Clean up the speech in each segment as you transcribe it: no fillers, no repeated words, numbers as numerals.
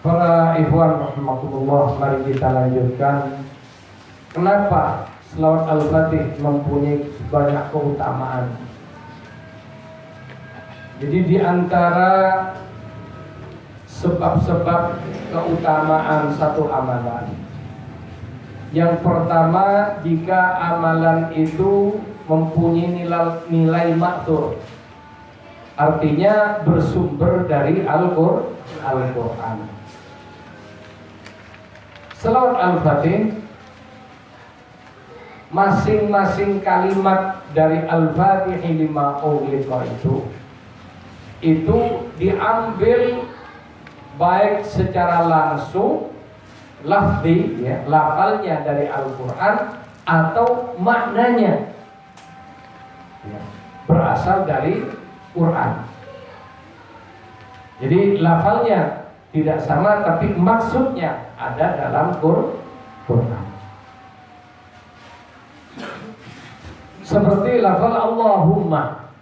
Para ikhwan rahimakumullah, mari kita lanjutkan. Kenapa selawat Al-Fatih mempunyai banyak keutamaan? Jadi di antara sebab-sebab keutamaan satu amalan, yang pertama, jika amalan itu mempunyai nilai ma'thur, artinya bersumber dari Al-Quran. Selawat Al-Fatih, masing-masing kalimat dari Al-Fatih lima ughliqa itu diambil baik secara langsung lafzi, ya, lafalnya dari Al-Quran, atau maknanya, ya, berasal dari Quran. Jadi lafalnya tidak sama, tapi maksudnya ada dalam Quran. Seperti lafal Allahumma.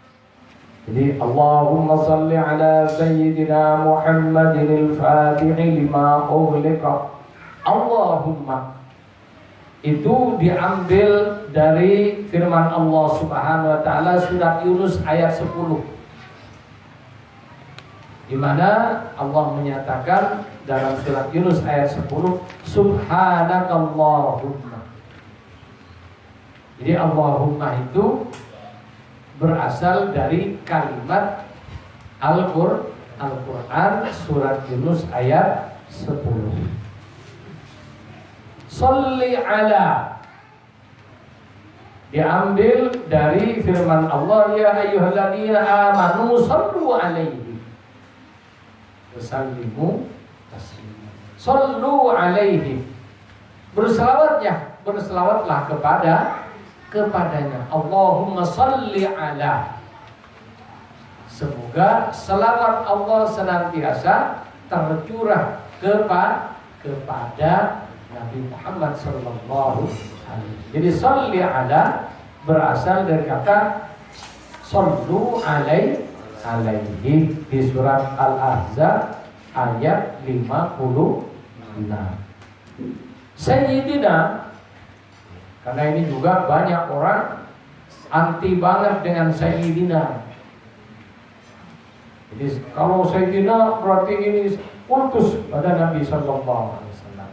Jadi Allahumma salli ala sayyidina Muhammadin al-Fatih lima ughliqa. Allahumma itu diambil dari firman Allah Subhanahu wa taala surat Yunus ayat 10, di mana Allah menyatakan dalam surat Yunus ayat 10, Subhanakallahumma. Jadi Allahumma itu berasal dari kalimat Al-Quran surat Yunus ayat 10. Salli ala diambil dari firman Allah, ya ayyuhalladzina amanu sallu alaihi wasallimu taslima. Sallu alaihi, berselawatlah kepadanya. Allahumma salli ala, semoga selawat Allah senantiasa tercurah kepada Nabi Muhammad sallallahu alaihi. Jadi salli ala berasal dari kata sallu alaihi di surat Al-Ahzab ayat 56. Sayyidina, karena ini juga banyak orang anti banget dengan Sayyidina. Jadi kalau Sayyidina berarti ini kultus pada Nabi sallallahu alaihi wasallam.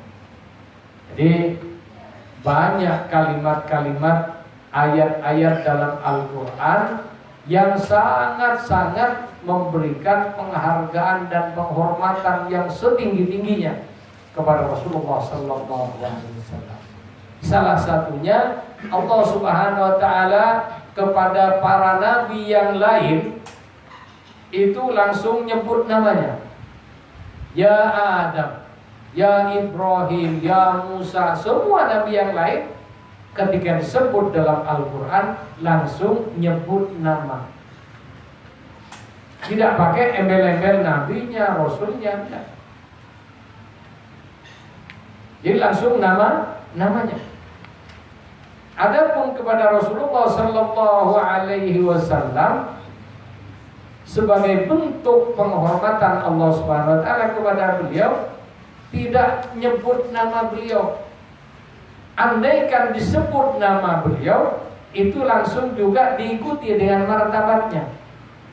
Jadi banyak kalimat-kalimat, ayat-ayat dalam Al-Quran yang sangat-sangat memberikan penghargaan dan penghormatan yang setinggi-tingginya kepada Rasulullah sallallahu alaihi wasallam. Salah satunya Allah Subhanahu wa taala kepada para nabi yang lain itu langsung nyebut namanya. Ya Adam, ya Ibrahim, ya Musa, semua nabi yang lain ketika disebut dalam Al-Quran langsung nyebut nama. Tidak pakai embel-embel nabinya, rasulnya, tidak. Jadi langsung namanya. Adapun kepada Rasulullah sallallahu alaihi wasallam sebagai bentuk penghormatan Allah Subhanahu wa taala kepada beliau, tidak nyebut nama beliau. Andaikan disebut nama beliau, itu langsung juga diikuti dengan martabatnya.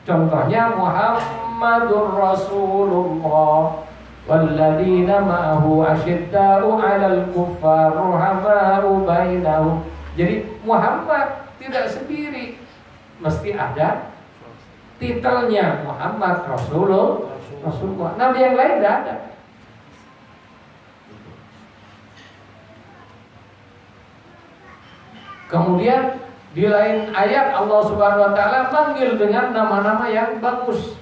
Contohnya Muhammadur Rasulullah walladzina ma'ahu asyidda'u 'alal kuffar ruhama'u bainahum. Jadi Muhammad tidak sendiri, mesti ada titelnya Muhammad Rasulullah. Nabi yang lain tidak ada. Kemudian di lain ayat Allah Subhanahu wa taala manggil dengan nama-nama yang bagus.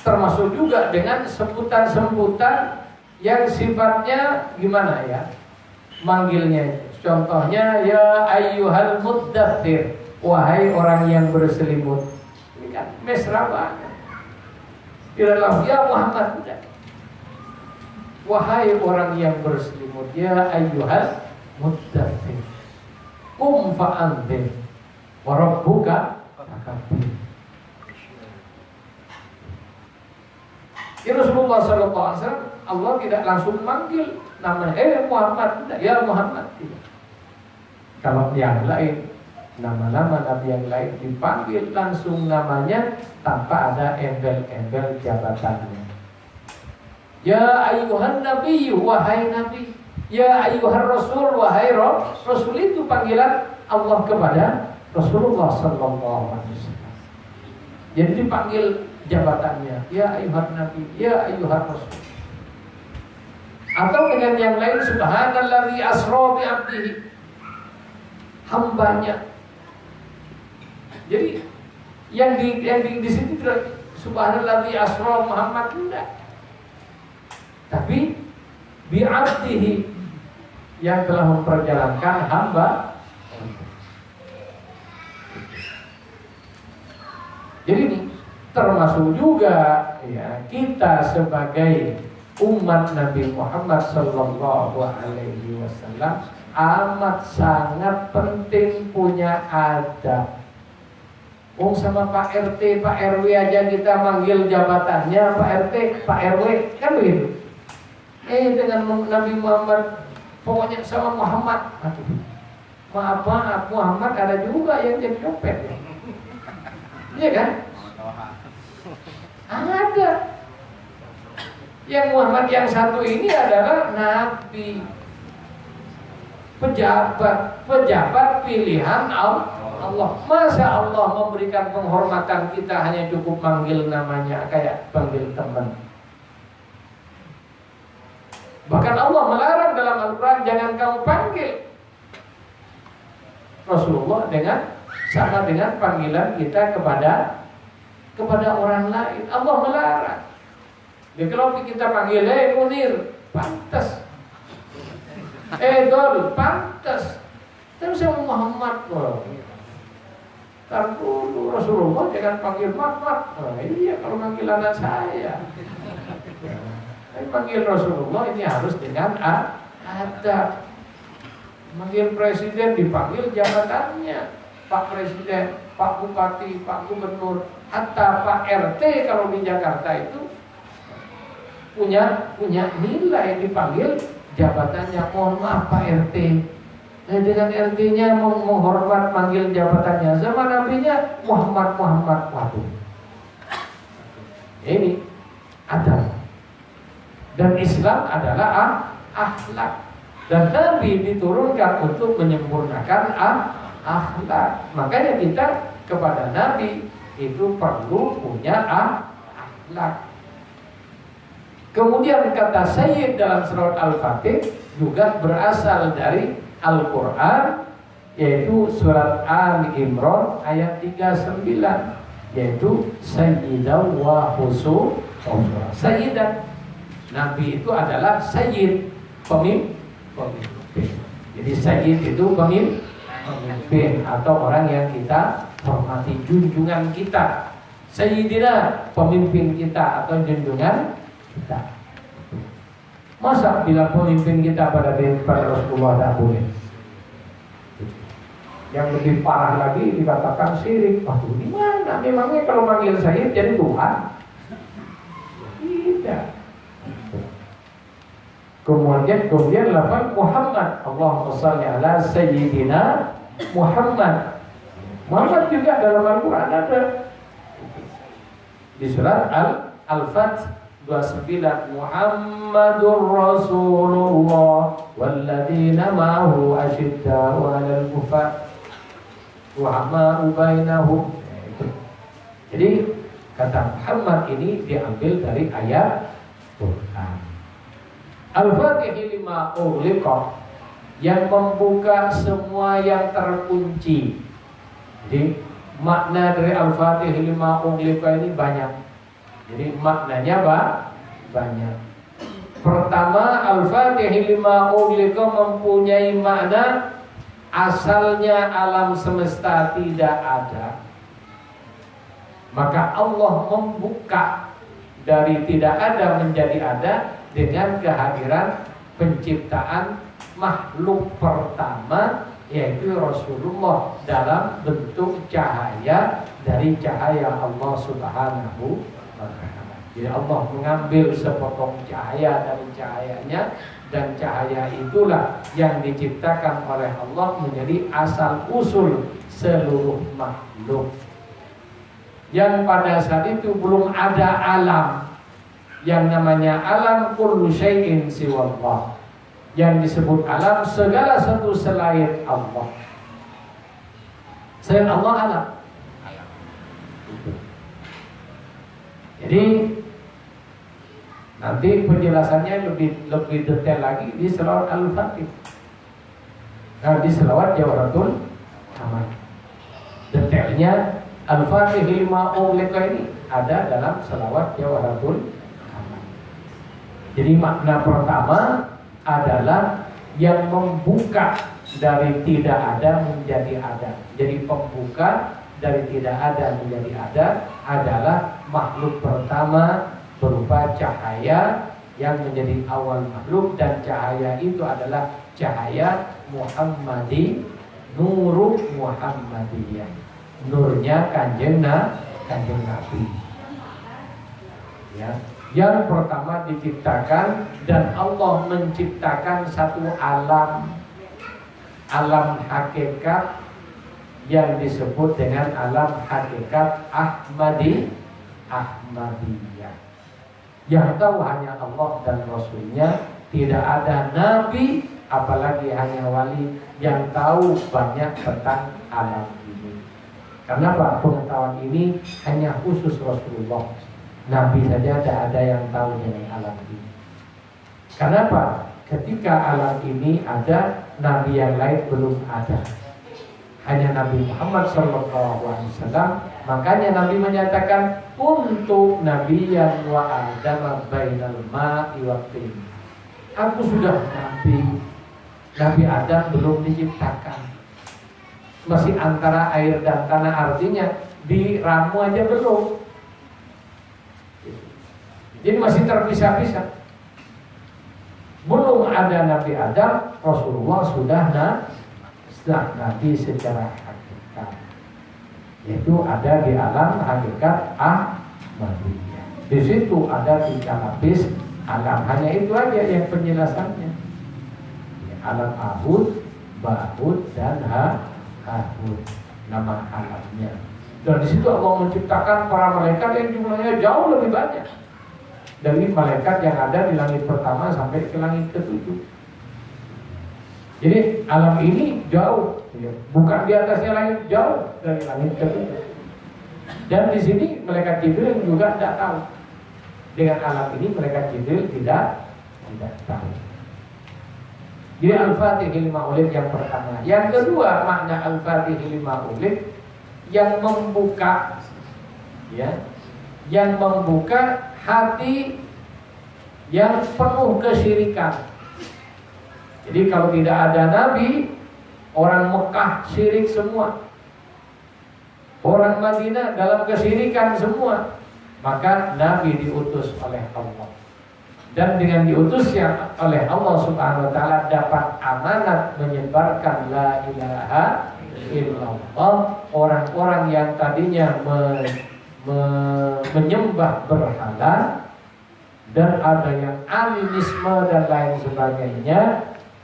Termasuk juga dengan sebutan-sebutan yang sifatnya gimana ya? Manggilnya. Contohnya ya ayyuhal muddathir, wahai orang yang berselimut. Ini kan mesra banget. Tidaklah ya Muhammad, tidak. Wahai orang yang berselimut, ya ayyuhal muddathir. Qum fa'anzir wa rabbuka fakabbir. Ya Rasulullah SAW, Allah tidak langsung manggil namanya, Muhammad, tidak, ya Muhammad. Tidak. Kalau yang lain, nama-nama Nabi yang lain dipanggil langsung namanya tanpa ada embel-embel jabatannya. Ya ayyuhan Nabi, wahai Nabi. Ya ayyuhan Rasul, wahai Rasul. Itu panggilan Allah kepada Rasulullah SAW. Jadi dipanggil jabatannya, ya ayyuhan Nabi, ya ayyuhan Rasul. Atau dengan yang lain, subhanallazi asra bi 'abdihi, hambanya. Jadi yang di sini tidak subhanallazi asra Muhammad, tidak. Tapi bi 'abdihi, yang telah memperjalankan hamba. Jadi ini termasuk juga ya, kita sebagai umat Nabi Muhammad Sallallahu Alaihi Wasallam amat sangat penting punya adab. Sama Pak RT, Pak RW aja kita manggil jabatannya Pak RT, Pak RW, kan begitu. Dengan Nabi Muhammad, pokoknya sama Muhammad. Aduh, maaf Muhammad ada juga yang jadi copet. Iya kan? Ada. Yang Muhammad yang satu ini adalah Nabi, pejabat pilihan Allah. Masa Allah memberikan penghormatan kita hanya cukup manggil namanya kayak panggil teman? Bahkan Allah melarang dalam Al-Quran, jangan kamu panggil Rasulullah sama dengan panggilan kita kepada orang lain. Allah melarang. Jadi kalau kita panggil Munir, pantas. Dol, pantas. Tapi sama Muhammad, ntar dulu Rasulullah jangan panggil Muhammad. Iya, kalau panggil anak saya. Tapi panggil Rasulullah ini harus dengan adab. Manggil presiden dipanggil jabatannya, Pak Presiden, Pak Bupati, Pak Gubernur, hatta Pak RT kalau di Jakarta itu punya nilai, dipanggil jabatannya. Mohon maaf Pak RT, dengan RT-nya menghormat manggil jabatannya, sama nabinya Muhammad. Waduh, ini adab. Dan Islam adalah akhlak. Dan Nabi diturunkan untuk menyempurnakan akhlak. Makanya kita kepada Nabi itu perlu punya akhlak. Kemudian kata Sayyid dalam surat Al-Fatih juga berasal dari Al-Quran, yaitu surat Ali Imran ayat 39, yaitu Sayyidan wa Husura. Sayyidan, Nabi itu adalah Sayyid, pemimpin. Jadi Sayyid itu pemimpin atau orang yang kita hormati, junjungan kita. Sayyidina, pemimpin kita atau junjungan kita. Masa bila pemimpin kita pada Rasulullah tidak boleh? Yang lebih parah lagi dikatakan syirik. Waduh, gimana? Memangnya kalau manggil Sayyid jadi Tuhan? Tidak. Kemudian lafaz Muhammad, Allahumma shalli ala Sayyidina Muhammad. Muhammad juga dalam Al-Quran ada. Di surat Al-Fath 29, Muhammadur Rasulullah walladzina ma'ahu asyidda'u 'alal kuffar ruhama'u bainahum. Jadi kata Muhammad ini diambil dari ayat Quran. Al-Fatih lima ughliqa, yang membuka semua yang terkunci. Jadi makna dari Al-Fatih lima ughliqa ini banyak. Jadi maknanya banyak. Pertama, Al-Fatih lima ughliqa mempunyai makna asalnya alam semesta tidak ada. Maka Allah membuka dari tidak ada menjadi ada dengan kehadiran penciptaan makhluk pertama, yaitu Rasulullah dalam bentuk cahaya dari cahaya Allah Subhanahu wa ta'ala. Jadi Allah mengambil sepotong cahaya dari cahayanya, dan cahaya itulah yang diciptakan oleh Allah menjadi asal usul seluruh makhluk. Yang pada saat itu belum ada alam. Yang namanya alam kullu syai'in siwallah. Yang disebut alam segala sesuatu selain Allah. Selain Allah alam. Jadi nanti penjelasannya lebih detail lagi di selawat Al-Fatih. Nah, di selawat Jawharatul Kamal. Detailnya Al-Fatih lima ughliqa ini ada dalam selawat Jawharatul Kamal. Jadi makna pertama adalah yang membuka dari tidak ada menjadi ada. Jadi pembuka dari tidak ada menjadi ada adalah makhluk pertama berupa cahaya yang menjadi awal makhluk, dan cahaya itu adalah cahaya Muhammadi, nurul Muhammadiyah, nurnya kanjeng Nabi. Ya, yang pertama diciptakan, dan Allah menciptakan satu alam hakikat yang disebut dengan alam hakikat Ahmadiyah. Yang tahu hanya Allah dan Rasulnya, tidak ada nabi apalagi hanya wali yang tahu banyak tentang alam ini. Kenapa? Pengetahuan ini hanya khusus Rasulullah. Nabi saja tidak ada yang tahu dengan alam ini. Kenapa? Ketika alam ini ada, nabi yang lain belum ada. Hanya Nabi Muhammad SAW. Makanya Nabi menyatakan untuk Nabiyan wa Adam bainal ma'i wa tin. Aku sudah Nabi. Nabi Adam belum diciptakan, masih antara air dan tanah, artinya di ramu aja belum. Jadi masih terpisah-pisah. Belum ada Nabi Adam, Rasulullah sudah Nabi secara hakikat, yaitu ada di alam hakikat Ahmadiyah. Di situ ada 3 lapis alam, hanya itu aja yang penjelasannya. Alam Ahud, Ba'ud, dan Hahud, nama alamnya. Dan di situ Allah menciptakan para malaikat yang jumlahnya jauh lebih banyak dari malaikat yang ada di langit pertama sampai ke langit ke-7. Jadi alam ini jauh, bukan di atasnya langit, jauh dari langit ke-7. Dan di sini malaikat Jibril juga tidak tahu. Dengan alam ini malaikat Jibril tidak tahu. Jadi Al-Fatih lima ughliq yang pertama. Yang kedua, makna Al-Fatih lima ughliq yang membuka, ya, yang membuka hati yang penuh kesyirikan. Jadi kalau tidak ada Nabi, orang Mekah syirik semua, orang Madinah dalam kesyirikan semua. Maka Nabi diutus oleh Allah, dan dengan diutusnya oleh Allah Subhanahu wa Ta'ala dapat amanat menyebarkan la ilaha illallah. Orang-orang yang tadinya menyembah berhala dan ada yang animisme dan lain sebagainya,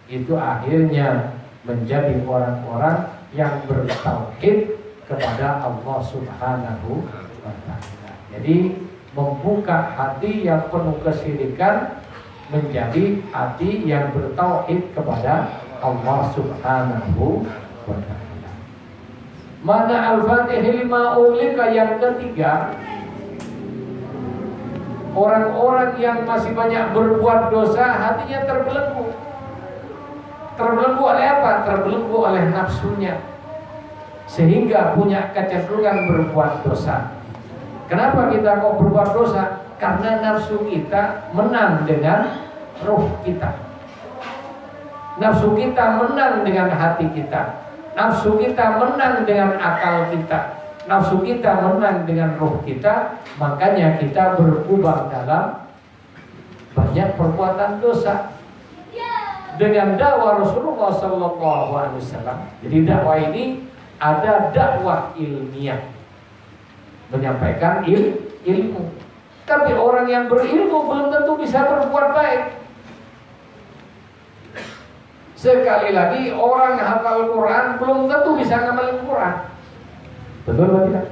itu akhirnya menjadi orang-orang yang bertauhid kepada Allah Subhanahu wa Ta'ala. Jadi membuka hati yang penuh kesyirikan menjadi hati yang bertauhid kepada Allah Subhanahu wa Ta'ala. Mana Al-Fatih lima ughliqa yang ketiga, orang-orang yang masih banyak berbuat dosa hatinya terbelenggu. Terbelenggu oleh apa? Terbelenggu oleh nafsunya, sehingga punya kecenderungan berbuat dosa. Kenapa kita kok berbuat dosa? Karena nafsu kita menang dengan roh kita. Nafsu kita menang dengan hati kita. Nafsu kita menang dengan akal kita. Nafsu kita menang dengan roh kita. Makanya kita berkubang dalam banyak perbuatan dosa. Dengan dakwah Rasulullah SAW. Jadi dakwah ini ada dakwah ilmiah, menyampaikan ilmu. Tapi orang yang berilmu belum tentu bisa berbuat baik. Sekali lagi, orang hafal Quran belum tentu bisa ngamalin Quran. Betul atau tidak?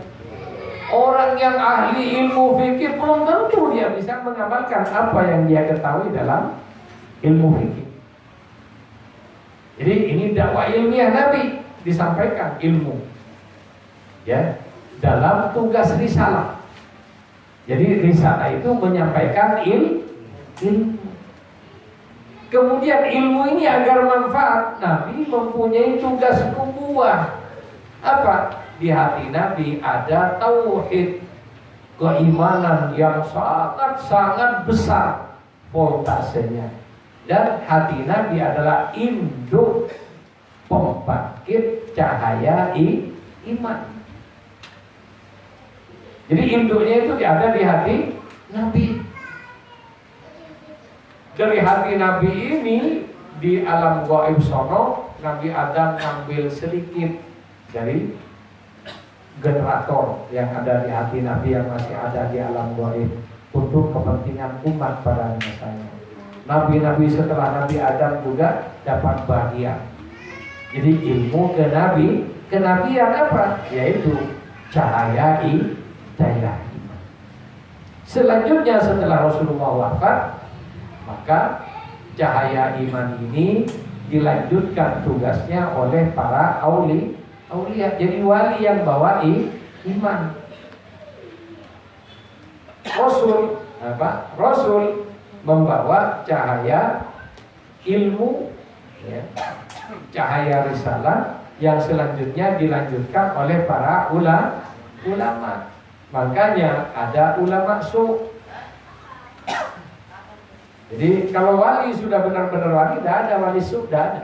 Orang yang ahli ilmu fikih belum tentu dia bisa mengamalkan apa yang dia ketahui dalam ilmu fikih. Jadi ini dakwah ilmiah Nabi, disampaikan ilmu, ya, dalam tugas risalah. Jadi risalah itu menyampaikan ilmu. Kemudian ilmu ini agar manfaat, Nabi mempunyai tugas nubuwah. Apa? Di hati Nabi ada tauhid, keimanan yang sangat-sangat besar voltasenya. Dan hati Nabi adalah induk pembangkit cahaya iman. Jadi induknya itu ada di hati Nabi. Dari hati Nabi ini di alam gaib sono, Nabi Adam ngambil sedikit dari generator yang ada di hati Nabi yang masih ada di alam gaib untuk kepentingan umat pada masanya. Nabi-nabi setelah Nabi Adam juga dapat bagian. Jadi ilmu ke Nabi, kenabian apa? Yaitu cahaya iman. Selanjutnya setelah Rasulullah wafat, maka cahaya iman ini dilanjutkan tugasnya oleh para aulia. Jadi wali yang bawa iman. Rasul membawa cahaya ilmu, ya, cahaya risalah yang selanjutnya dilanjutkan oleh para ulama. Makanya ada ulama su. Jadi kalau wali sudah benar-benar wali, tidak ada wali su, tidak ada.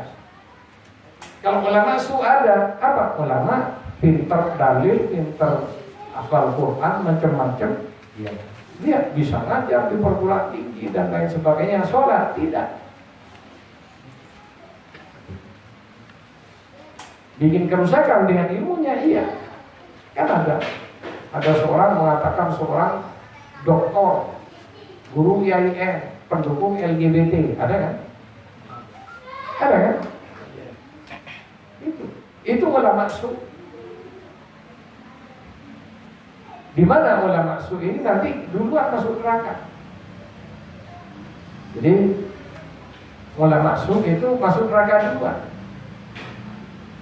Kalau ulama su ada, apa? Ulama pinter dalil, pinter hafal Quran, macam-macam. Ya. Dia bisa ngajar di perguruan tinggi dan lain sebagainya. Sholat tidak. Bikin kerusakan dengan ilmunya, iya. Kan ada seorang mengatakan seorang doktor, guru IAIN, pendukung LGBT, ada kan? Ada kan? Itu ulama su. Di mana ulama su ini nanti duluan masuk neraka. Jadi ulama su itu masuk neraka duluan.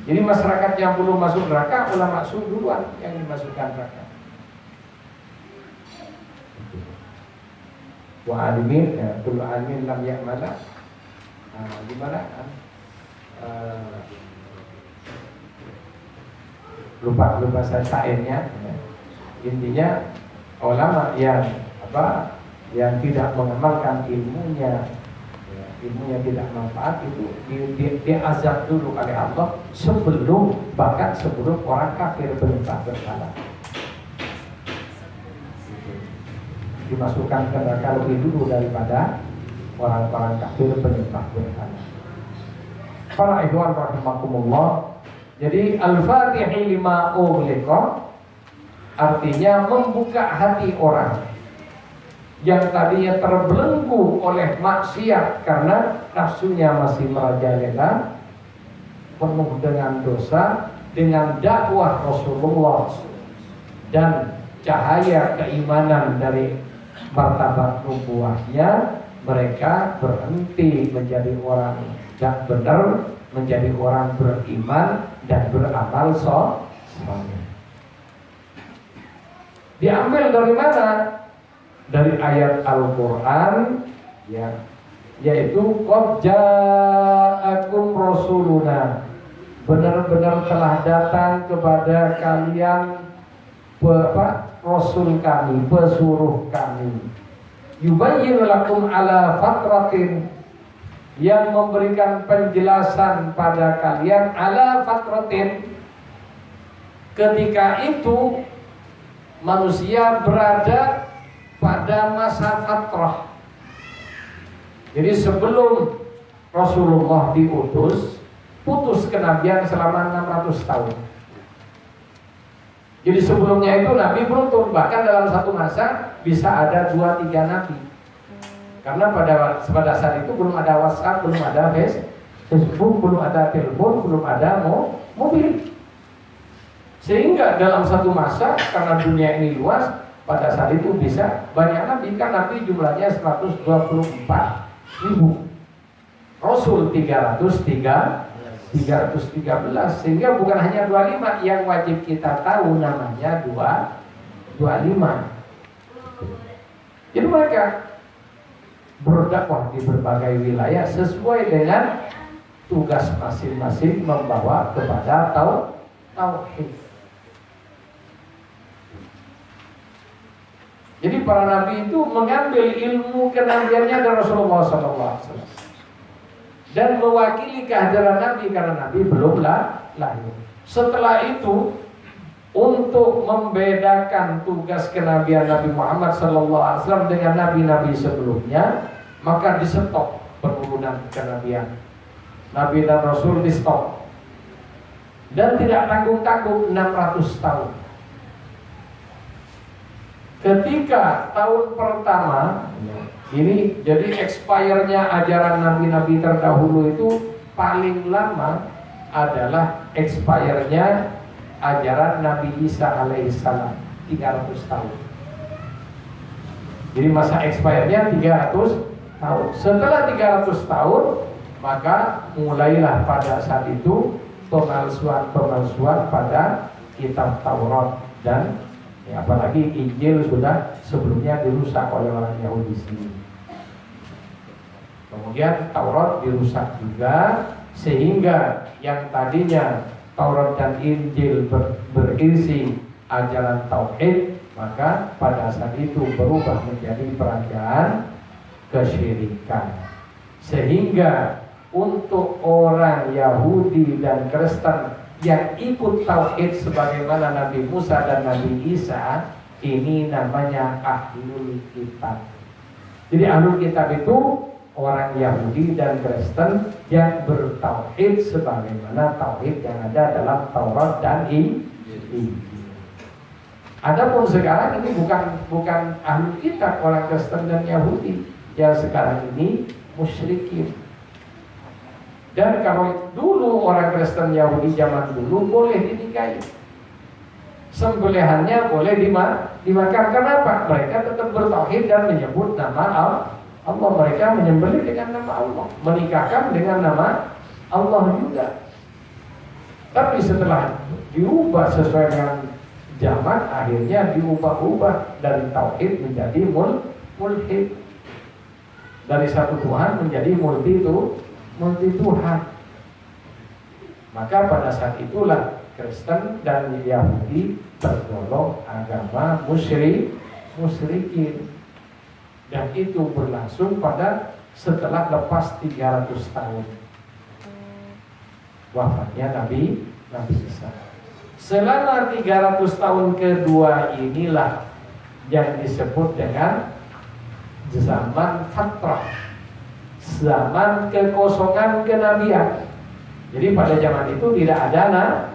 Jadi masyarakat yang belum masuk neraka, ulama su duluan yang dimasukkan neraka. Wa alimin, ya, tul alimin lam ya'mala. Gimana? Lupa saya syairnya. Intinya ulama yang tidak mengamalkan ilmunya, ya, ilmunya tidak manfaat itu diazab dulu oleh Allah sebelum orang kafir penyembah berhala. Dimasukkan ke neraka lebih dulu daripada orang-orang kafir penyembah berhala. Para ikhwan rahimakumullah. Jadi al-Fatihi lima ughliqa artinya membuka hati orang yang tadinya terbelenggu oleh maksiat karena nafsunya masih merajalela, penuh dengan dosa, dengan dakwah Rasulullah dan cahaya keimanan dari martabat nubuwahnya, mereka berhenti menjadi orang yang benar, menjadi orang beriman dan beramal saleh. Diambil dari mana? Dari ayat Al-Quran, ya, yaitu qad ja'akum rasuluna, benar-benar telah datang kepada kalian Rasul kami, pesuruh kami, yubayyin lakum ala fatratin, yang memberikan penjelasan pada kalian ala fatratin, ketika itu manusia berada pada masa fatrah. Jadi sebelum Rasulullah diutus, putus kenabian selama 600 tahun. Jadi sebelumnya itu Nabi beruntun, bahkan dalam satu masa bisa ada 2-3 Nabi. Karena pada saat itu belum ada WhatsApp, belum ada Facebook, belum ada telepon, belum ada mobil. Sehingga dalam satu masa, karena dunia ini luas, pada saat itu bisa banyak Nabi. Kan Nabi jumlahnya 124.000, Rasul 313, sehingga bukan hanya 25 yang wajib kita tahu, namanya 25. Jadi mereka berdakwah di berbagai wilayah sesuai dengan tugas masing-masing membawa kepada tauhid. Jadi para nabi itu mengambil ilmu kenabiannya dari Rasulullah SAW dan mewakili kehadiran Nabi karena Nabi belum lahir. Setelah itu, untuk membedakan tugas kenabian Nabi Muhammad SAW dengan nabi-nabi sebelumnya, maka di stop penurunan kenabian. Nabi dan Rasul di stop dan tidak tanggung-tanggung 600 tahun. Ketika tahun pertama ini, jadi expire-nya ajaran nabi-nabi terdahulu itu paling lama adalah expire-nya ajaran Nabi Isa alaihissalam 300 tahun. Jadi masa expire-nya 300 tahun. Setelah 300 tahun, maka mulailah pada saat itu pemalsuan pada kitab Taurat dan apalagi Injil sudah sebelumnya dirusak oleh orang Yahudi sendiri. Kemudian Taurat dirusak juga, sehingga yang tadinya Taurat dan Injil berisi ajaran tauhid, maka pada saat itu berubah menjadi perajaan kesyirikan. Sehingga untuk orang Yahudi dan Kristen yang ikut tauhid sebagaimana Nabi Musa dan Nabi Isa, ini namanya ahlul kitab. Jadi ahlul kitab itu orang Yahudi dan Kristen yang bertauhid sebagaimana tauhid yang ada dalam Taurat dan Injil. Adapun sekarang ini bukan ahlul kitab, orang Kristen dan Yahudi, yang sekarang ini musyrikin. Dan kalau dulu orang Kristen Yahudi zaman dulu boleh dinikahi, sembelihannya boleh dimakan. Kenapa? Mereka tetap bertauhid dan menyebut nama Allah. Mereka menyembelih dengan nama Allah, menikahkan dengan nama Allah juga. Tapi setelah diubah sesuai dengan zaman, akhirnya diubah-ubah dari tauhid menjadi mulhid, dari satu Tuhan menjadi multi Tuhan. Maka pada saat itulah Kristen dan Yahudi tergolong agama musyrikin. Dan itu berlangsung pada setelah lepas 300 tahun wafatnya Nabi Isa. Selama 300 tahun kedua inilah yang disebut dengan zaman fatrah, zaman kekosongan kenabian. Jadi pada zaman itu tidak ada nabi.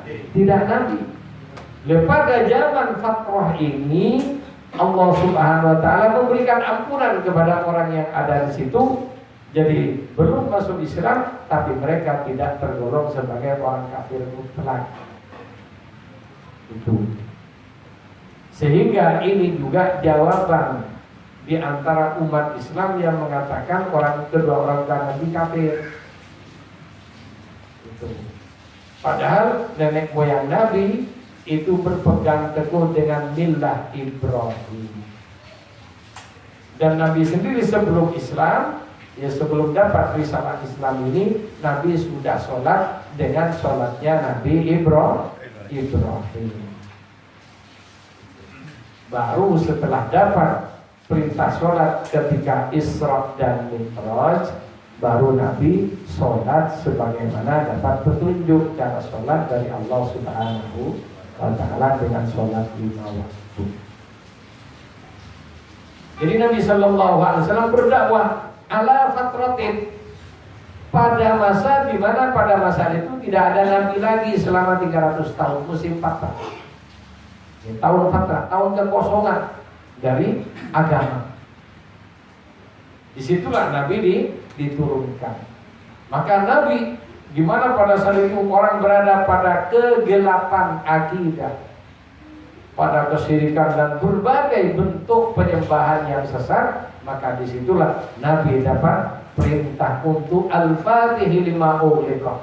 Pada zaman fatrah ini Allah Subhanahu wa taala memberikan ampunan kepada orang yang ada di situ. Jadi belum masuk Islam, tapi mereka tidak tergolong sebagai orang kafir mutlak. Itu. Sehingga ini juga jawaban di antara umat Islam yang mengatakan kedua orang Nabi kafir. Itu. Padahal nenek moyang Nabi itu berpegang teguh dengan millah Ibrahim. Dan Nabi sendiri sebelum Islam, sebelum dapat risalah Islam ini, Nabi sudah sholat dengan sholatnya Nabi Ibrahim. Baru setelah dapat perintah sholat ketika Isra dan Mi'raj, baru Nabi sholat sebagaimana dapat petunjuk cara sholat dari Allah Subhanahu wa ta'ala dengan sholat 5 waktu. Jadi Nabi SAW berdakwah ala fatratin, pada masa di mana pada masa itu tidak ada nabi lagi selama 300 tahun, musim fatrah. Ya, tahun fatrah, tahun kekosongan dari agama. Disitulah Nabi diturunkan. Maka Nabi, gimana pada saat itu orang berada pada kegelapan akidah, pada kesyirikan dan berbagai bentuk penyembahan yang sesat, maka disitulah Nabi dapat perintah untuk al-fatihi lima ughliqa,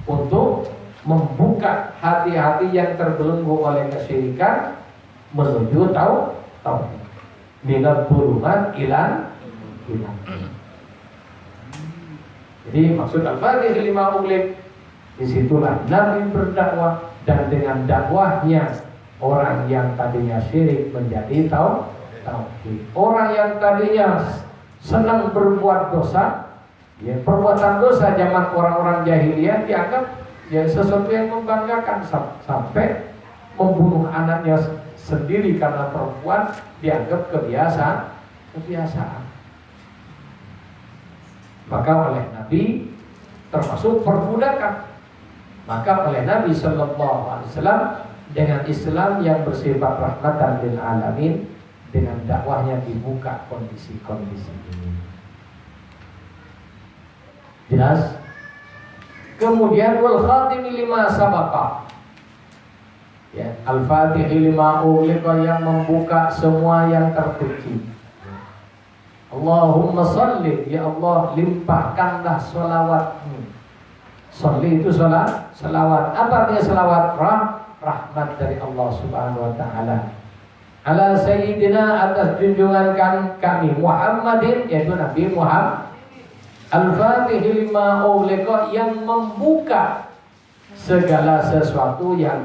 untuk membuka hati-hati yang terbelenggu oleh kesyirikan menuju tauhid. Minat bulumat ilan. Jadi maksud al-fatihi lima ughliq, disitulah Nabi berdakwah, dan dengan dakwahnya orang yang tadinya syirik menjadi tauhid. Orang yang tadinya senang berbuat dosa, ya, perbuatan dosa zaman orang-orang jahiliyah dianggap ya sesuatu yang membanggakan, sampai membunuh anaknya sendiri karena perempuan dianggap kebiasaan. Maka oleh Nabi termasuk perbudakan. Maka oleh Nabi Sallallahu Alaihi Wasallam dengan Islam yang bersifat rahmatan lil alamin, dengan dakwahnya dibuka kondisi-kondisi ini. Jelas? Kemudian wal khatimi lima sabaqa. Ya, al-fatihi lima ughliqa, yang membuka semua yang terkunci. Allahumma salli, ya Allah limpahkanlah sholawat-Mu. Sholli itu salawat. Apa artinya salawat? Rahmat dari Allah Subhanahu wa taala. Ala sayyidina, atas junjungan kami Muhammadin, yaitu Nabi Muhammad. Al-Fatihi lima ughliqa, yang membuka segala sesuatu yang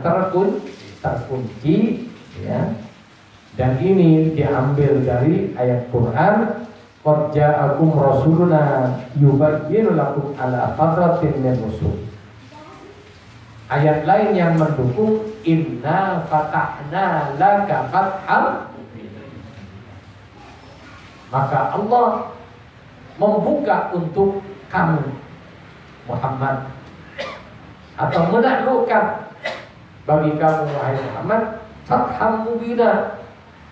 terkunci, ya. Dan ini diambil dari ayat Quran, qad ja'akum rasuluna yubayyinu lakum ala fatratin min rusul. Ayat lain yang mendukung, inna fatahna laka fatham. Maka Allah membuka untuk kamu Muhammad, atau menaklukkan bagi kamu wahai Muhammad, fatham mubina,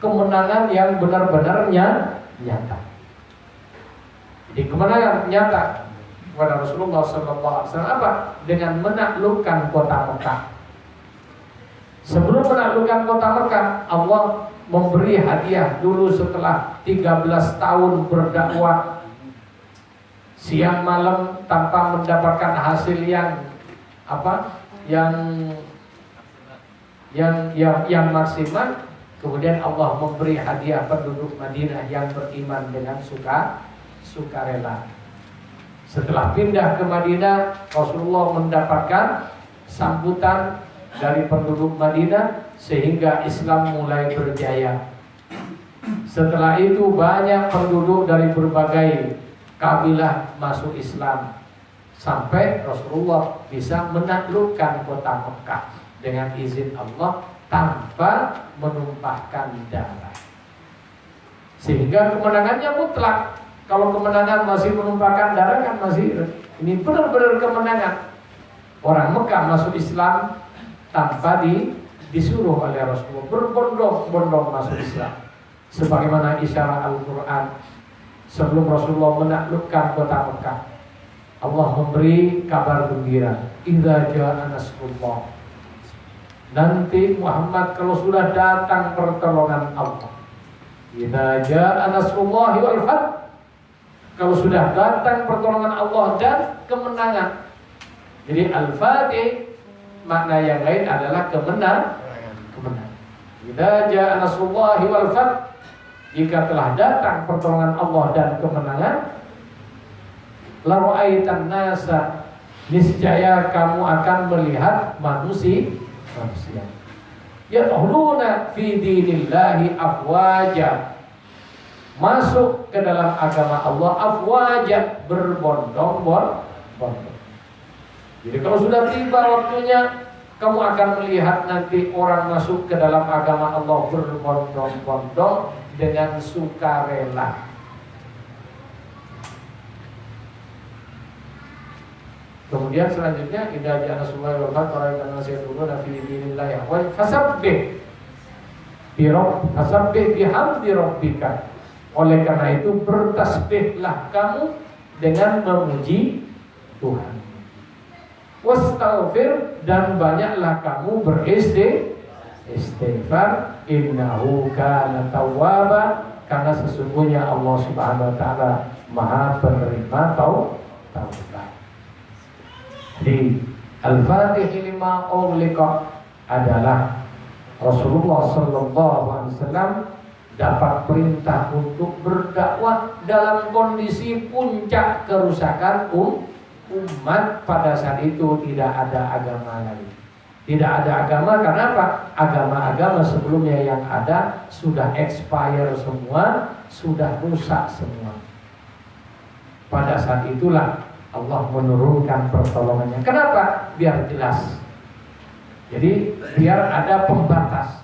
kemenangan yang benar-benar nyata. Jadi kemenangan nyata kepada Rasulullah SAW apa? Dengan menaklukkan kota Mekah. Sebelum menaklukkan kota Mekah, Allah memberi hadiah dulu setelah 13 tahun berdakwah siang malam tanpa mendapatkan hasil yang yang maksimal. Kemudian Allah memberi hadiah penduduk Madinah yang beriman dengan sukarela. Setelah pindah ke Madinah, Rasulullah mendapatkan sambutan dari penduduk Madinah sehingga Islam mulai berjaya. Setelah itu banyak penduduk dari berbagai kabilah masuk Islam, sampai Rasulullah bisa menaklukkan kota Mekah dengan izin Allah tanpa menumpahkan darah. Sehingga kemenangannya mutlak. Kalau kemenangan masih menumpahkan darah kan masih, ini benar-benar kemenangan. Orang Mekah masuk Islam tanpa disuruh oleh Rasulullah, berbondong-bondong masuk Islam. Sebagaimana isyarat Al-Quran sebelum Rasulullah menaklukkan kota Mekah, Allah memberi kabar gembira, idza jaa nasrullah. Nanti Muhammad kalau sudah datang pertolongan Allah, idza jaa nasrullahi wal fath, kalau sudah datang pertolongan Allah dan kemenangan. Jadi Al-Fatih makna yang lain adalah kemenangan. Idza jaa nasrullahi wal fath, jika telah datang pertolongan Allah dan kemenangan, la ra'aitan nasa, niscaya kamu akan melihat manusia yadkhuluna fi dinillahi afwaja, masuk ke dalam agama Allah afwaja, berbondong-bondong. Jadi kalau sudah tiba waktunya, kamu akan melihat nanti orang masuk ke dalam agama Allah berbondong-bondong dengan sukarela. Kemudian selanjutnya idza ja'a nasrullahi wal fath wa ra'aita an-nasa yadkhuluna fi dinillahi afwaja fasabbih bihamdi rabbika. Oleh karena itu bertasbihlah kamu dengan memuji Tuhan. Wastaghfir, dan banyaklah kamu beristighfar, innahu kana tawwaba, karena sesungguhnya Allah Subhanahu wa taala Maha penerima taubat. Di Al-Fatih lima ughliqa adalah Rasulullah sallallahu alaihi wasallam dapat perintah untuk berdakwah dalam kondisi puncak kerusakan umat. Pada saat itu tidak ada agama lagi. Tidak ada agama, karena apa? Agama-agama sebelumnya yang ada sudah expire semua, sudah rusak semua. Pada saat itulah Allah menurunkan pertolongannya. Kenapa? Biar jelas. Jadi biar ada pembatas,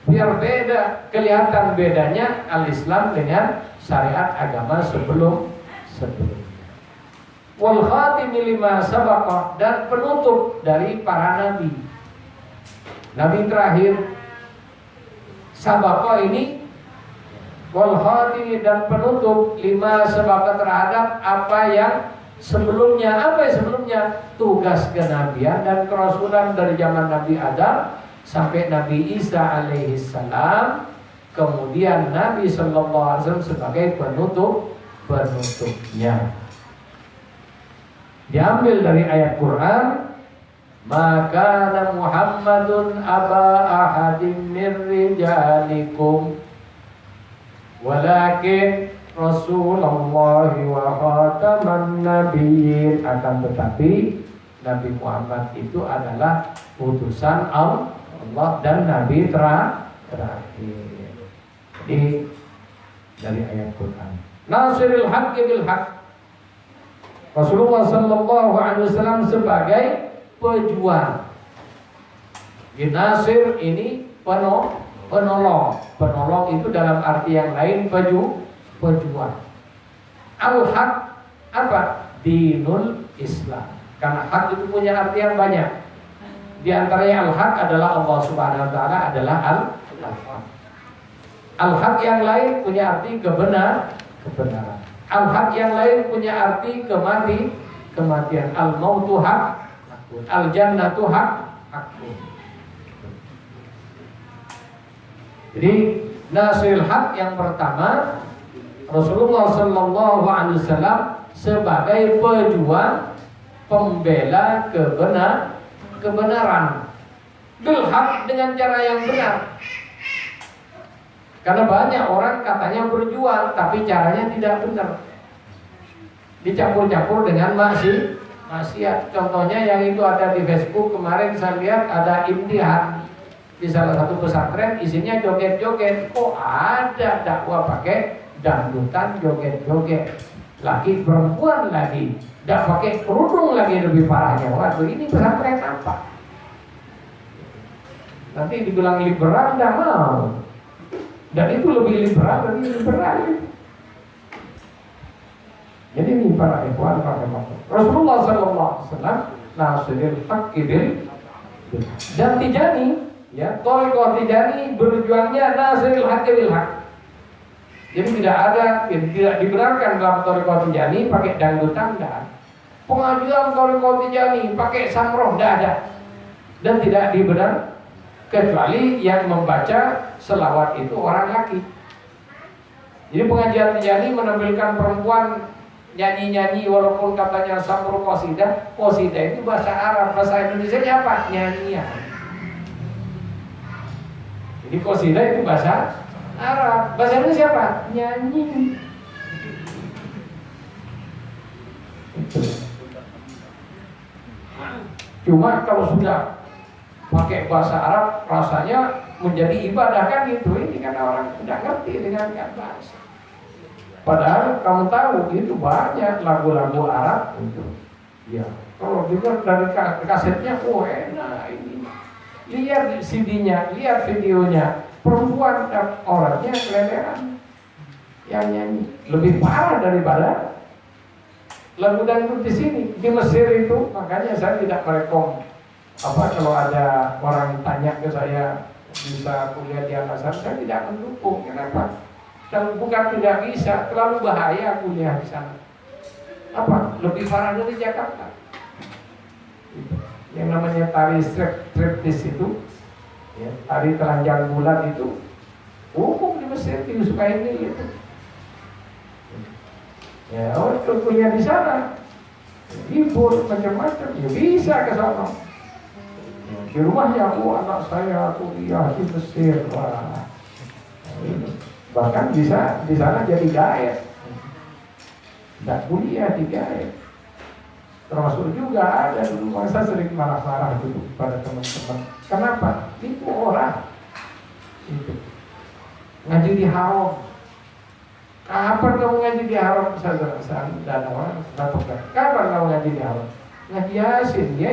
biar beda, kelihatan bedanya al-Islam dengan syariat agama sebelumnya. Wal khatimi lima sabaqa, dan penutup dari para nabi. Nabi terakhir sabaqa ini, wal khatimi, dan penutup lima sabaqa terhadap apa yang sebelumnya. Apa yang sebelumnya? Tugas kenabian dan kerasulan dari zaman Nabi Adam sampai Nabi Isa alaihi salam, kemudian Nabi sallallahu alaihi wasallam sebagai penutupnya. Diambil dari ayat Quran, maka Muhammadun aba ahadin min rijalikum walakin Rasulullah wa khataman nabiyyin. Akan tetapi Nabi Muhammad itu adalah utusan Allah dan Nabi terakhir. Jadi dari ayat Quran, nasiril haqqi bil haqq, Rasulullah sallallahu alaihi wasallam sebagai pejuang. Nasir ini penolong. Penolong itu dalam arti yang lain pejuang. Al-haq apa? Dinul Islam. Karena hak itu punya arti yang banyak. Di antaranya al-haq adalah Allah Subhanahu wa taala adalah al-haq. Al-haq yang lain punya arti kebenaran. Al-haq yang lain punya arti kematian. Al-mautu haq, al-jannatu haq. Jadi nasrul haq yang pertama, Rasulullah sallallahu alaihi wasallam sebagai pejuang, pembela kebenaran. Bil haq, dengan cara yang benar. Karena banyak orang katanya berjuang tapi caranya tidak benar, dicampur-campur dengan maksiat. Contohnya yang itu ada di Facebook kemarin, saya lihat ada imtihan di salah satu pesantren, isinya joget-joget. Kok ada dakwah pakai dangdutan, joget-joget, laki perempuan lagi, tidak pakai kerudung lagi, lebih parahnya. Waduh, ini pesantren apa? Nanti dibilang liberal, tidak mau. Dan itu lebih liberal dari liberal. Jadi ini para ikhwan, para ikhwan. Rasulullah sallallahu alaihi wasallam nasiril haqqi bil. Dan Tijani, ya, thariqah Tijani berjuangnya nasiril haqqi bil haqq. Jadi tidak dibenarkan dalam thariqah Tijani pakai dangdutan, tidak ada. Pengajian thariqah Tijani pakai samroh, tidak ada. Dan tidak dibenarkan kecuali yang membaca selawat itu orang laki. Jadi pengajian Tijani menampilkan perempuan nyanyi-nyanyi walaupun katanya samro qasidah. Qasidah itu bahasa Arab, bahasa Indonesia apa? Nyanyian. Jadi qasidah itu bahasa Arab, bahasa Indonesia apa? Nyanyi. Itu. Cuma kalau sudah pakai bahasa Arab rasanya menjadi ibadah kan gitu. Ini karena orang tidak ngerti dengan bahasa. Padahal kamu tahu itu banyak lagu-lagu Arab itu. Ya, kalau dengar dari kasetnya, oh enak ini. Lihat CD-nya, lihat videonya, perempuan dan orangnya keleleran yang nyanyi lebih parah daripada lagu dangdut di sini di Mesir itu. Makanya saya tidak merekom kalau ada orang tanya ke saya bisa kuliah di Al-Azhar, saya tidak mendukung. Kenapa? Kalau bukan tidak bisa, terlalu bahaya kuliah di sana. Lebih parah dari Jakarta. Yang namanya tari striptease itu, ya, tari telanjang bulat itu umum di Mesir, disukai ini itu. Ya, kuliah di sana, hibur macam-macam, ya bisa ke sana. Di rumahnya, anak saya kuliah di Mesir, wah. Bahkan bisa di sana jadi gaet, tidak kuliah di gaet. Termasuk juga ada dulu masa sering marah-marah dulu pada teman-teman. Kenapa? Itu orang itu ngaji di haram. Kapan kamu ngaji di haram? Dan orang lakukan. Kapan kamu ngaji di haram? Ngaji Yasin, ya.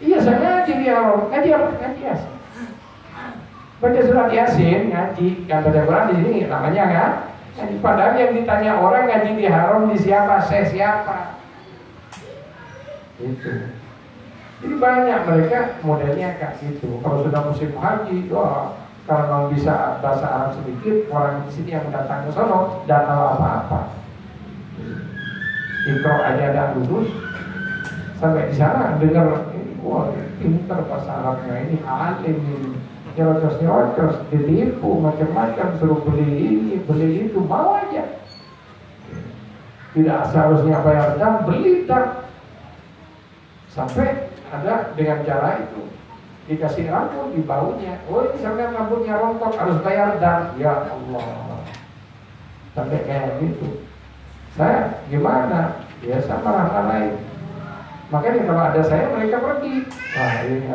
Iya, saya ngaji di haram. Ngaji apa? Ngaji Yasin. Baca surat Yasin, ngaji. Kan baca Quran di sini namanya kan? Ngaji. Padahal yang ditanya orang ngaji di haram di siapa? Saya siapa? Itu. Jadi banyak mereka modelnya kayak gitu. Kalau sudah musim haji, kalau mau bisa bahasa Arab sedikit, orang di sini yang datang ke sono tidak tahu apa-apa. Ikro aja dan lulus sampai di sana dengar ini, pintar bahasa Arabnya, ini alim ini. Nyerocos, ditipu macam-macam, suruh beli ini, beli itu, mau aja. Tidak seharusnya bayar dan beli dan sampai ada dengan cara itu dikasih rambut di baunya. Ini sampai rambutnya rontok harus bayar dan ya Allah. Sampai kayak gitu. Saya gimana? Ya sama marah-marahin. Makanya kalau ada saya mereka pergi. Wah ini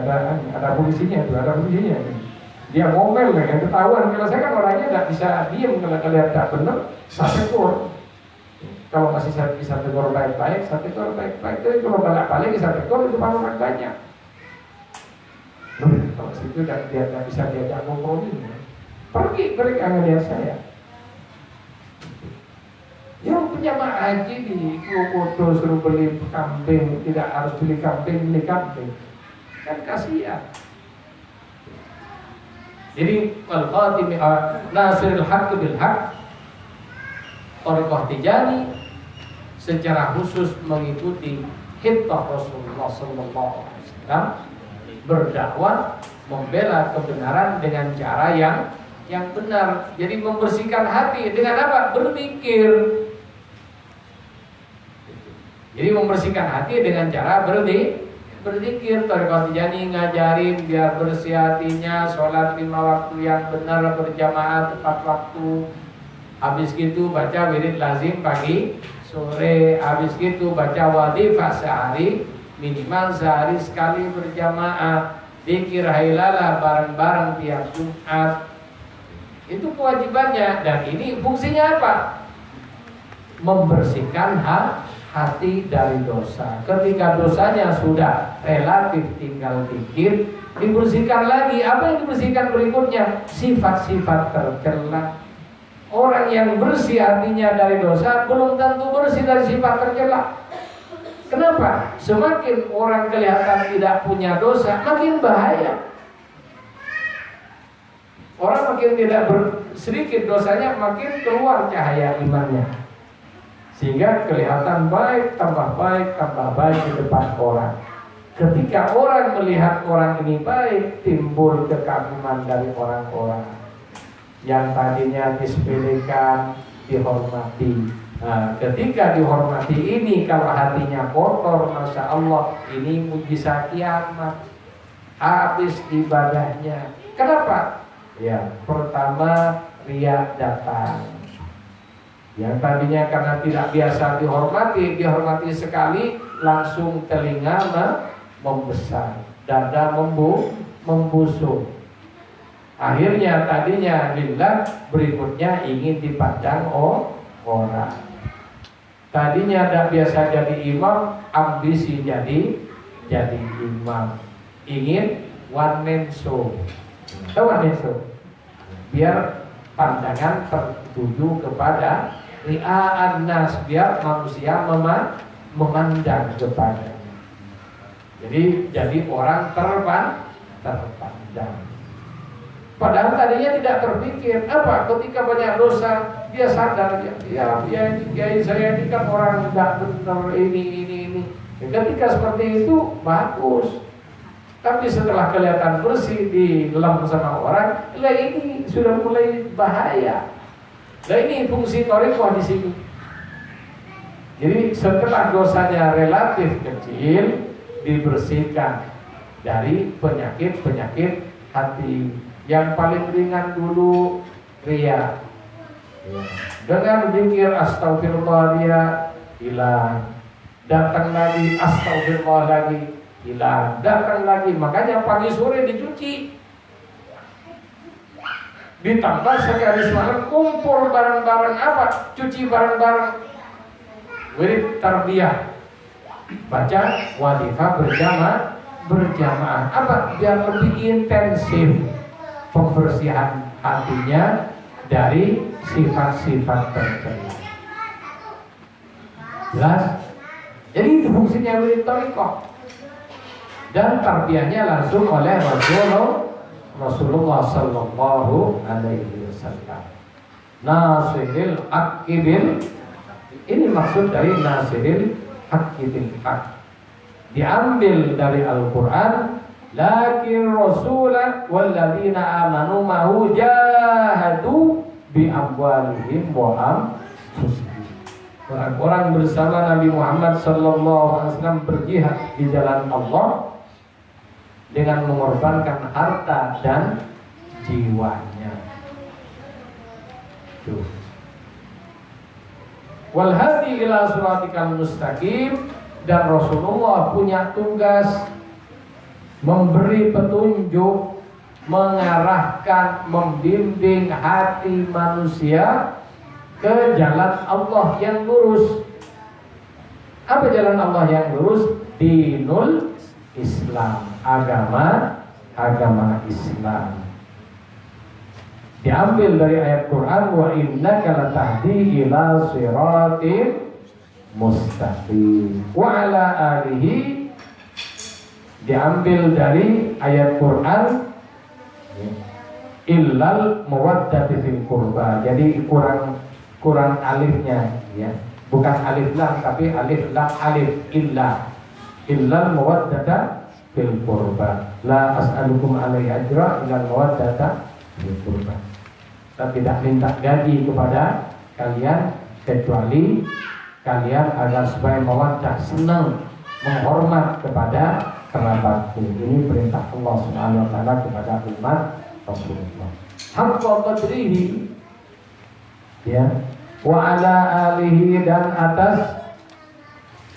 ada polisinya tuh, ada polisinya. Dia ngomel yang ketahuan. Kalau saya kan orangnya nggak bisa diem kalau kalian tak benar, saya tegur. Kalau masih saya bisa tegur baik-baik, saya tegur baik-baik. Tapi kalau balik-balik saya tegur itu baru orang banyak. Kalau situ dia nggak bisa diajak kompromi, pergi mereka ngelihat saya. Yang penjamaah haji di foto suruh beli kambing, tidak harus beli kambing, kan kasihan. Jadi al-khatimi nasiril haqq bil haqq, Thariqah Tijani secara khusus mengikuti hittah Rasulullah SAW, berdakwah membela kebenaran dengan cara yang benar. Jadi membersihkan hati dengan apa? Berzikir. Jadi membersihkan hati dengan cara berzikir. Thariqah Tijani ngajarin biar bersih hatinya, sholat 5 waktu yang benar berjamaah tepat waktu. Habis gitu baca wirid lazim pagi, sore. Habis gitu baca wadifah sehari, minimal sehari sekali berjamaah. Zikir hailalah bareng-bareng tiap Jumat. Itu kewajibannya. Dan ini fungsinya apa? Membersihkan hati dari dosa. Ketika dosanya sudah relatif tinggal dikit, dibersihkan lagi. Apa yang dibersihkan berikutnya? Sifat-sifat tercela. Orang yang bersih hatinya dari dosa belum tentu bersih dari sifat tercela. Kenapa? Semakin orang kelihatan tidak punya dosa, makin bahaya. Orang makin tidak sedikit dosanya, makin keluar cahaya imannya. Sehingga kelihatan baik, tambah baik di depan orang. Ketika orang melihat orang ini baik, timbul kekaguman dari orang-orang. Yang tadinya disepelekan, dihormati. Nah, ketika dihormati ini, kalau hatinya kotor, Masya Allah, ini mujizat kiamat. Habis ibadahnya. Kenapa? Ya, pertama riya datang. Yang tadinya karena tidak biasa dihormati sekali, langsung telinga membesar, dada membusuk. Akhirnya tadinya lillah, berikutnya ingin dipandang orang. Tadinya tidak biasa jadi imam, ambisi jadi imam. Ingin one man show. Tahu one man show? Biar pandangan tertuju kepada ria'an nas, biar manusia memandang kepadanya. Jadi orang terpandang. Padahal tadinya tidak terpikir. Apa? Ketika banyak dosa, dia sadar ya ini saya ini kan orang tidak benar ini. Ketika seperti itu bagus. Tapi setelah kelihatan bersih dilem sama orang, lah ini sudah mulai bahaya. Nah ini fungsi thariqah di sini. Jadi setelah dosanya relatif kecil, dibersihkan dari penyakit hati. Yang paling ringan dulu riya. Dengan zikir astagfirullah dia hilang. Datang lagi astagfirullah lagi hilang. Datang lagi, makanya pagi sore dicuci. Ditambah sekali semalam kumpul bareng-bareng apa? Cuci bareng-bareng. Wirid tarbiyah. Baca wadifah berjamaah. Apa? Biar lebih intensif pembersihan hatinya dari sifat-sifat tercela. Jelas? Jadi itu fungsinya wirid thariqah. Dan tarbiyahnya langsung oleh Rasulullah sallallahu alaihi wasallam. Nasiril haqqi bil, ini maksud dari nasiril haqqi bil haqq. Diambil dari Al-Qur'an, lakin rasulah walladzina amanu ma'hu jahadu bi amwalihim wa anfusihim. Orang-orang bersama Nabi Muhammad sallallahu alaihi wasallam berjihad di jalan Allah dengan mengorbankan harta dan jiwanya. Tuh. Wal hadi ila siratikal mustaqim, dan Rasulullah punya tugas memberi petunjuk, mengarahkan, membimbing hati manusia ke jalan Allah yang lurus. Apa jalan Allah yang lurus? Dinul Islam, agama Islam. Diambil dari ayat Quran, wa innaka latahdi ila siratim mustaqim. Wa ala alihi, diambil dari ayat Quran, illal mawaddati fil qurba. Jadi kurang alifnya, ya. Bukan alif lam, tapi alif lam alif illal mawaddata fil qurba. La as'alukum alaihi ajra illal mawaddata fil qurba. Saya tidak minta gaji kepada kalian kecuali kalian agar supaya mawaddah, senang, menghormat kepada kerabatku. Ini perintah Allah Subhanahu wa taala kepada umat Rasulullah. Haqqa qadrihi, ya, wa ala alihi, dan atas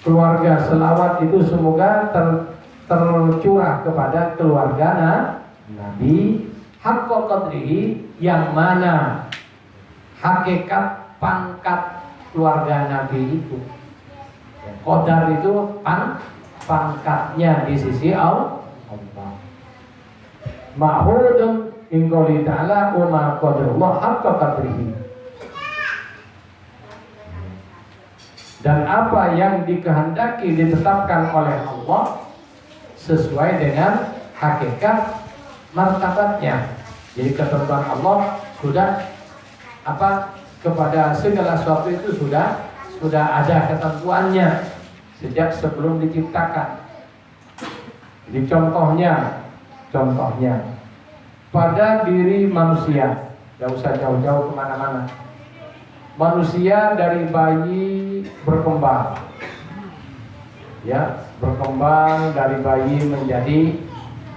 keluarga selawat itu semoga tercurah kepada keluarga Nabi. Haqqa qadrihi, yang mana hakikat pangkat keluarga Nabi itu. Qadar itu pangkatnya di sisi Allah. Ma'hudun in qouli ta'ala wa ma qadarullah haqqa qadrihi. Dan apa yang dikehendaki ditetapkan oleh Allah sesuai dengan hakikat martabatnya. Jadi ketentuan Allah sudah kepada segala sesuatu itu sudah ada ketentuannya sejak sebelum diciptakan. Jadi contohnya pada diri manusia, tidak usah jauh-jauh kemana-mana. Manusia dari bayi berkembang, ya, berkembang dari bayi menjadi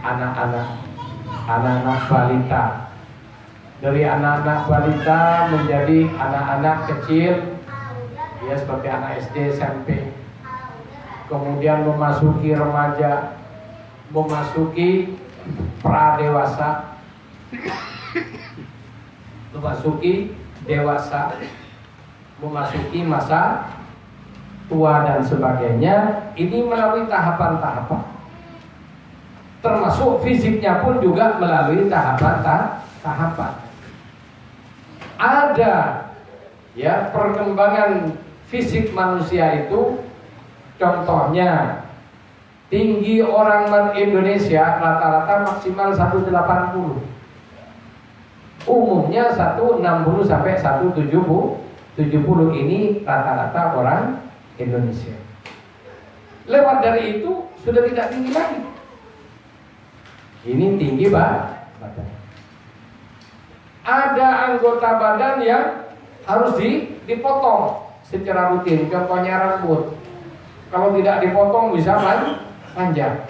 anak-anak balita, dari anak-anak balita menjadi anak-anak kecil, ya, seperti anak SD, SMP, kemudian memasuki remaja, memasuki pradewasa, memasuki dewasa, memasuki masa tua dan sebagainya. Ini melalui tahapan-tahapan. Termasuk fisiknya pun juga melalui tahapan. Ada ya perkembangan fisik manusia itu, contohnya tinggi orang Indonesia rata-rata maksimal 180, umumnya 160 sampai 170. Ini rata-rata orang Indonesia. Lewat dari itu sudah tidak tinggi lagi. Ini tinggi badan. Ada anggota badan yang harus dipotong secara rutin. Contohnya rambut. Kalau tidak dipotong bisa panjang.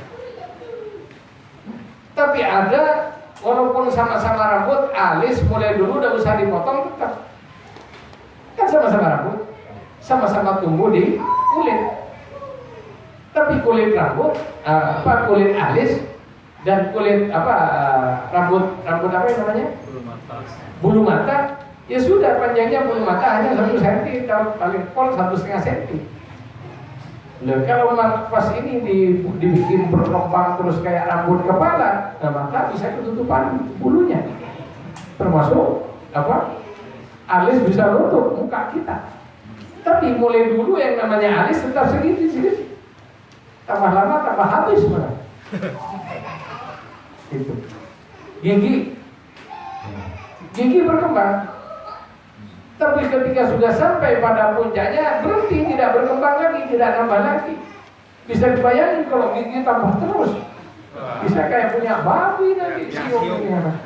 Tapi ada walaupun sama-sama rambut, alis mulai dulu udah usah dipotong tetap. Kan sama-sama rambut, sama-sama tumbuh di kulit. Tapi kulit rambut, kulit alis dan kulit rambut apa yang namanya? Bulu mata. Ya sudah, panjangnya bulu mata hanya 1 cm, paling pol 1,5 cm. Loh, kalau pas ini dibikin berkembang terus kayak rambut kepala, maka bisa ketutupan bulunya. Termasuk alis bisa nutup muka kita. Tapi mulai dulu yang namanya alis tetap segini. Tambah lama tambah habis malah. Itu. Gigi berkembang. Tapi ketika sudah sampai pada puncaknya berhenti, tidak berkembang lagi, tidak nambah lagi. Bisa dibayangin kalau gigi tambah terus, bisa kayak punya babi nanti siungnya.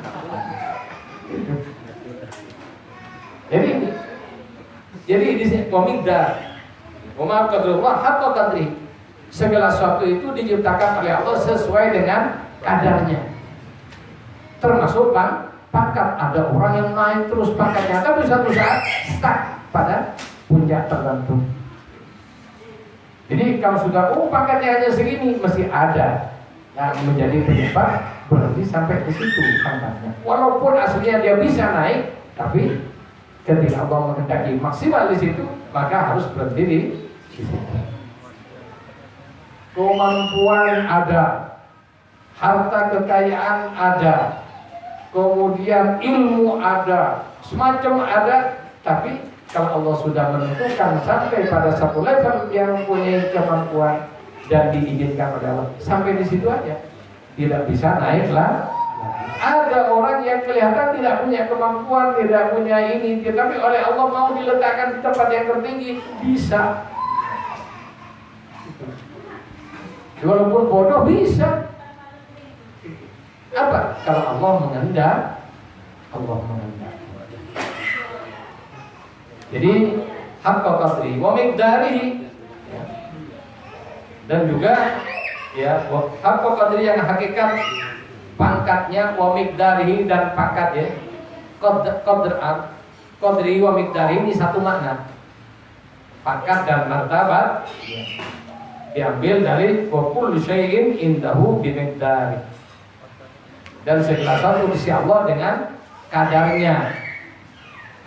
Jadi di sini komikda, maaf Allah hatta qadri. Segala sesuatu itu diciptakan oleh Allah sesuai dengan kadarnya. Termasuk pangkat. Ada orang yang naik terus pangkatnya, tapi suatu saat stuck pada puncak tertentu. Jadi kalau sudah pangkatnya hanya segini, mesti ada yang menjadi penyebab berhenti sampai di situ pangkatnya. Walaupun aslinya dia bisa naik, tapi ketika Allah menghendaki maksimal di situ, maka harus berhenti di situ. Kemampuan ada, harta kekayaan ada, kemudian ilmu ada, semacam ada, tapi kalau Allah sudah menentukan sampai pada satu level yang mempunyai kemampuan dan diizinkan oleh Allah, sampai di situ aja, tidak bisa naiklah. Ada orang yang kelihatan tidak punya kemampuan, tidak punya ini, tapi oleh Allah mau diletakkan di tempat yang tertinggi, bisa. Walaupun bodoh bisa. Apa? Kalau Allah mengendak, Allah mengendak. Jadi haqqa qadri wa miqdarihi, dan juga ya haqqa qadri yang hakikat pangkatnya, wa miqdarihi dan pangkat ya. Qadri wa miqdarihi ini satu makna. Pangkat dan martabat diambil dari wa kullu syai'in indahu bi miqdari. Dan segala sesuatu di sisi Allah dengan kadarnya.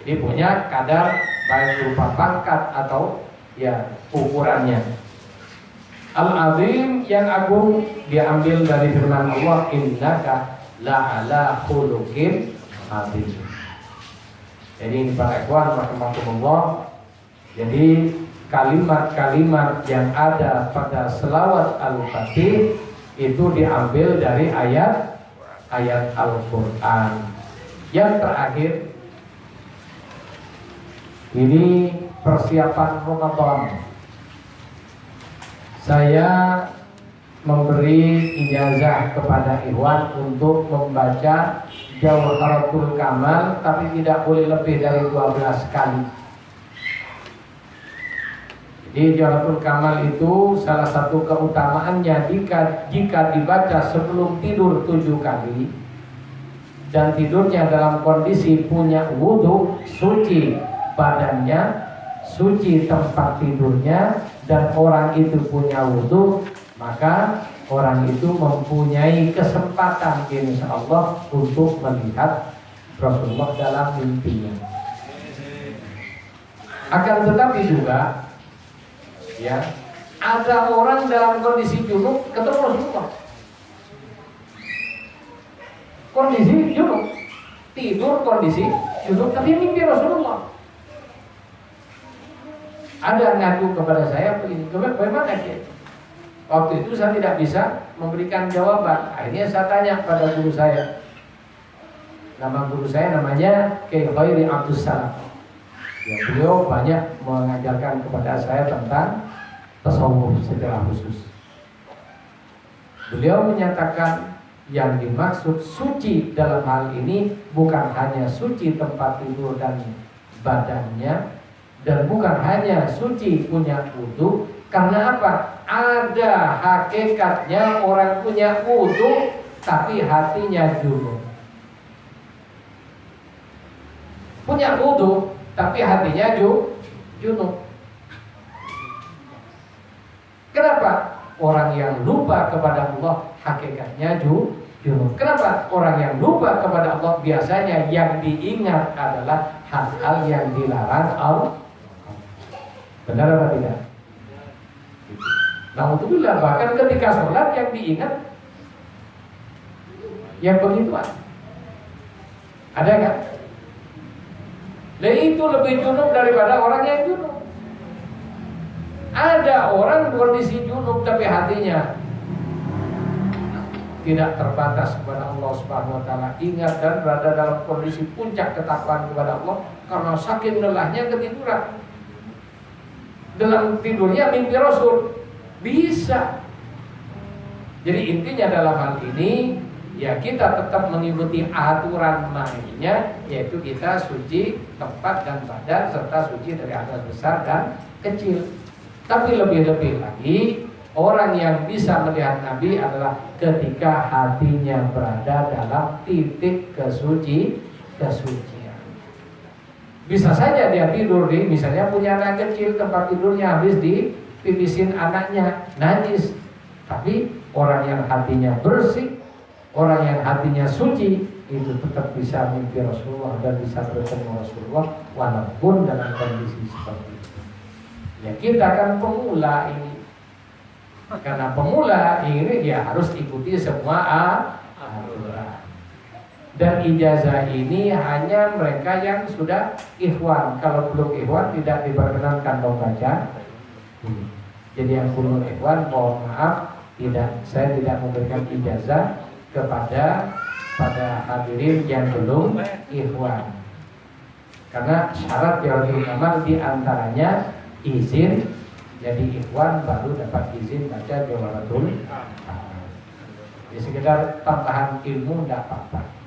Jadi punya kadar baik berupa pangkat atau ya ukurannya. Al-azim yang agung diambil dari firman Allah, innaka la'ala khuluqin azim. Jadi ini para ikhwan rahimakumullah. Jadi kalimat-kalimat yang ada pada selawat al-fatih itu diambil dari ayat Al-Quran. Yang terakhir, ini persiapan Ramadan. Saya memberi ijazah kepada ikhwan untuk membaca Jawharatul Kamal, tapi tidak boleh lebih dari 12 kali. Jadi Jawharatul Kamal itu salah satu keutamaannya jika dibaca sebelum tidur 7 kali dan tidurnya dalam kondisi punya wudhu, suci badannya, suci tempat tidurnya, dan orang itu punya wudhu, maka orang itu mempunyai kesempatan insya Allah untuk melihat Rasulullah dalam mimpinya. Akan tetapi juga ya, ada orang dalam kondisi junub ketemu Rasulullah. Kondisi junub, tidur kondisi junub, tapi mimpi Rasulullah. Ada ngadu kepada saya begini, bagaimana dia? Waktu itu saya tidak bisa memberikan jawaban. Akhirnya saya tanya pada guru saya. Nama guru saya namanya Kiai Khairi Abdus Salam. Ya, beliau banyak mengajarkan kepada saya tentang tasawuf secara khusus. Beliau menyatakan yang dimaksud suci dalam hal ini bukan hanya suci tempat tidur dan badannya, dan bukan hanya suci punya wudu. Karena apa? Ada hakikatnya orang punya wudu tapi hatinya junub. Punya wudu tapi hatinya junub. Kenapa? Orang yang lupa kepada Allah hakikatnya junub. Kenapa? Orang yang lupa kepada Allah biasanya yang diingat adalah hal-hal yang dilarang Allah. Benar atau tidak? Alhamdulillah, bahkan ketika sholat yang diingat yang begituan. Ada kan? Dan itu lebih junub daripada orang yang junub. Ada orang kondisi junub tapi hatinya tidak terbatas kepada Allah Subhanahu wa taala, ingat dan berada dalam kondisi puncak ketakwaan kepada Allah karena saking lelahnya ketiduran. Dalam tidurnya mimpi Rasul bisa. Jadi intinya dalam hal ini ya kita tetap mengikuti aturan mainnya, yaitu kita suci tempat dan badan serta suci dari hadas besar dan kecil. Tapi lebih-lebih lagi orang yang bisa melihat Nabi adalah ketika hatinya berada dalam titik kesucian. Bisa saja dia tidur di, misalnya punya anak kecil, tempat tidurnya habis dipipisin anaknya, najis. Tapi orang yang hatinya bersih, orang yang hatinya suci, itu tetap bisa mimpi Rasulullah dan bisa bertemu Rasulullah walaupun dalam kondisi seperti itu. Ya kita kan pemula ini. Karena pemula ini dia harus ikuti semua aturan. Dan ijazah ini hanya mereka yang sudah ikhwan. Kalau belum ikhwan tidak diperkenankan membaca. Jadi yang belum ikhwan mohon maaf, saya tidak memberikan ijazah kepada hadirin yang belum ikhwan. Karena syarat Jawahirul Kamal diantaranya izin. Jadi ikhwan baru dapat izin baca Jawahiratul Kamal. Jadi sekedar tambahan ilmu tidak apa-apa.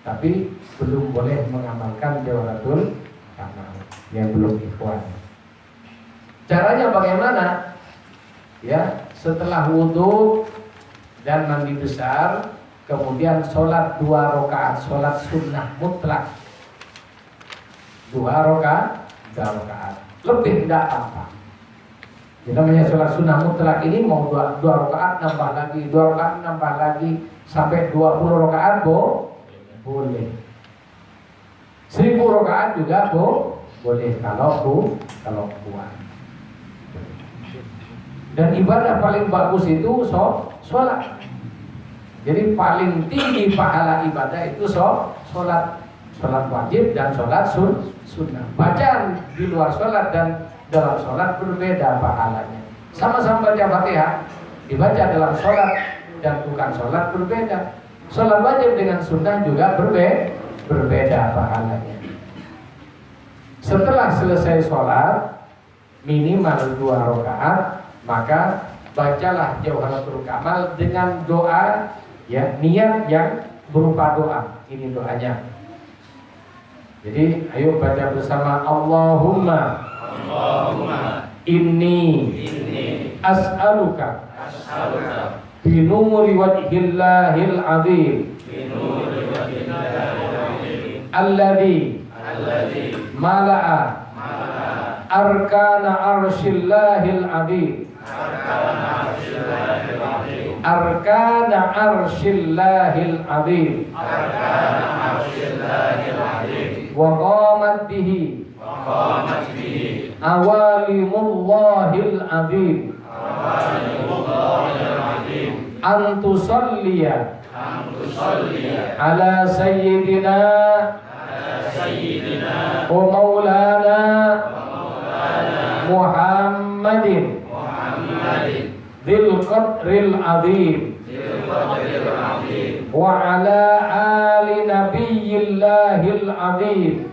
Tapi belum boleh mengamalkan Jawahiratul Kamal yang belum ikhwan. Caranya bagaimana? Ya, setelah wudu dan mandi besar, kemudian sholat 2 rakaat, sholat sunnah mutlak. 2 rakaat, lebih tidak apa. Jadi namanya sholat sunnah mutlak ini mau 2 rakaat nambah lagi, 2 rakaat nambah lagi sampai 20 rakaat boleh. 1000 rakaat juga boleh kalau kuat. Dan ibadah paling bagus itu sholat. Jadi paling tinggi pahala ibadah itu sholat wajib dan sholat sunnah. Bacaan di luar sholat dan dalam sholat berbeda pahalanya. Sama-sama baca Fatihah, dibaca dalam sholat dan bukan sholat berbeda. Sholat wajib dengan sunnah juga berbeda pahalanya. Setelah selesai sholat minimal 2 rakaat, maka bacalah Jawharatul Kamal dengan doa, ya, niat yang berupa doa. Ini doanya. Jadi ayo baca bersama. Allahumma inni as'aluka binuri wajhillahil azim alladhi mala'a arkana arshillahil azim arkana arshillahil azim wa qamat bihi awalimullahil azim antusalliya ala sayyidina wa maulana Muhammadin Dzil qadril azim wa ala ali nabiyillahil azim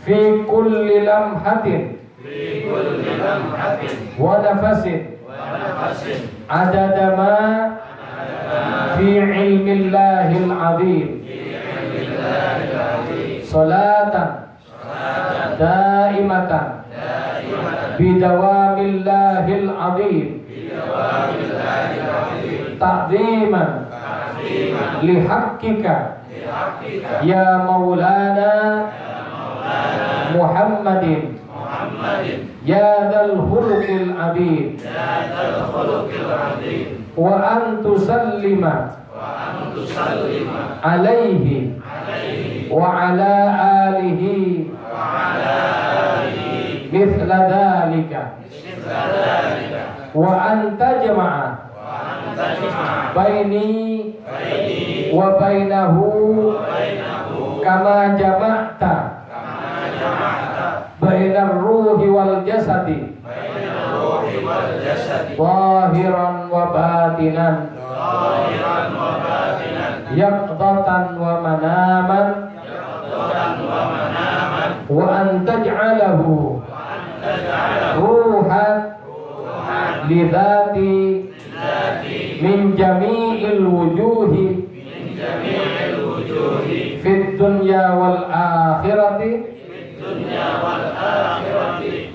fi kulli lamhatin wa nafasin adada ma fi ilmillahil azim salatan daimatan bidawamillahil azim ta'ziman lihaqqika ya maulana Muhammadin ya dzal khuluqil azim wa an tusallima alaihi wa ala alihi mithla dhalika wa anta jama'a baini wa bainahu kama jama'ta bainar ruhi wal jasadi zahiran wa batinan yaqdatan wa manaman wa antaj'alahu ruhan lidhati min jami'il wujuhi fid dunya wal akhirati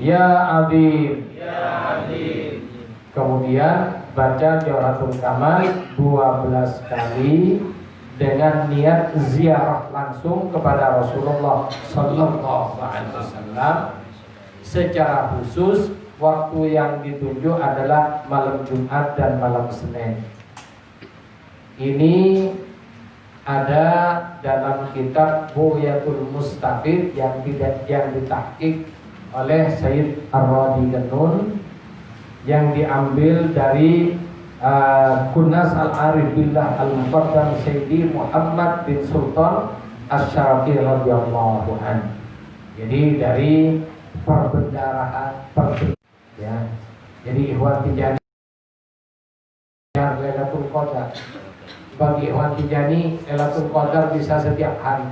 ya azim. Kemudian baca Jawharatul Kamal 12 kali dengan niat ziarah langsung kepada Rasulullah sallallahu alaihi wasallam. Secara khusus waktu yang ditunjuk adalah malam Jumat dan malam Senin. Ini ada dalam kitab Bughyatul Mustafid yang ditahqiq oleh Sayyid Ar-Radi Ganun, yang diambil dari Kunas Al-Arif Billah Al-Muqaddam Sayyidi Muhammad bin Sultan Asy-Syarafi radhiyallahu anhu. Jadi dari perbendarahan ya. Jadi Ikhwan Tijani Lailatul Qadar. Bagi Ikhwan Tijani Lailatul Qadar bisa setiap hari.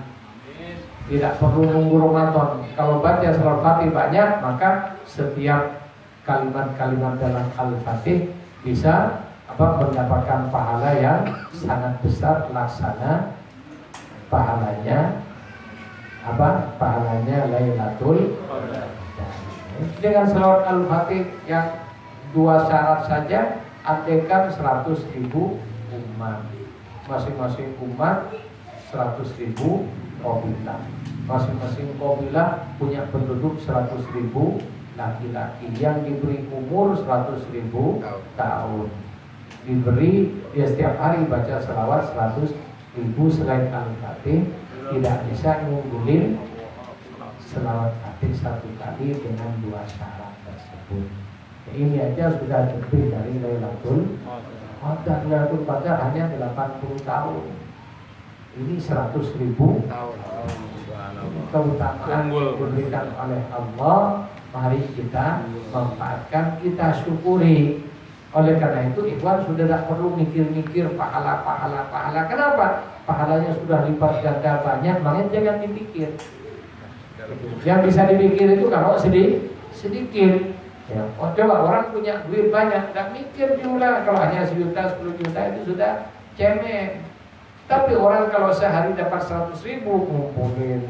Tidak perlu nunggu Ramadan. Kalau baca surah Fatih banyak, maka setiap kalimat-kalimat dalam Al-Fatih bisa mendapatkan pahala yang sangat besar. Laksana pahalanya pahalanya Lailatul Qadar. Dengan selawat Al-Fatih yang 2 syarat saja, andekan 100.000 umat, masing-masing umat 100.000 qabilah, masing-masing qabilah punya penduduk 100.000 laki-laki yang diberi umur 100.000 tahun, diberi dia setiap hari baca selawat 100.000 selain Al-Fatih. Tidak bisa ngunggulin selawat Fatih 1 kali dengan 2 syarat tersebut. Ya, ini aja sudah lebih dari Lailatul Qadar. Lailatul Qadar hanya 80 tahun. Ini 100.000 tahun. Keutamaan diberikan oleh Allah. Mari kita manfaatkan, kita syukuri. Oleh karena itu ikhwan sudah tidak perlu mikir-mikir pahala. Kenapa? Pahalanya sudah lipat ganda banyak, makanya jangan dipikir. Yang bisa dipikir itu kalau sedikit. Ya. Oh, coba orang punya duit banyak, tidak mikir jumlah. Kalau hanya 1 juta, 10 juta itu sudah cemen. Tapi orang kalau sehari dapat 100.000, ngumpulin.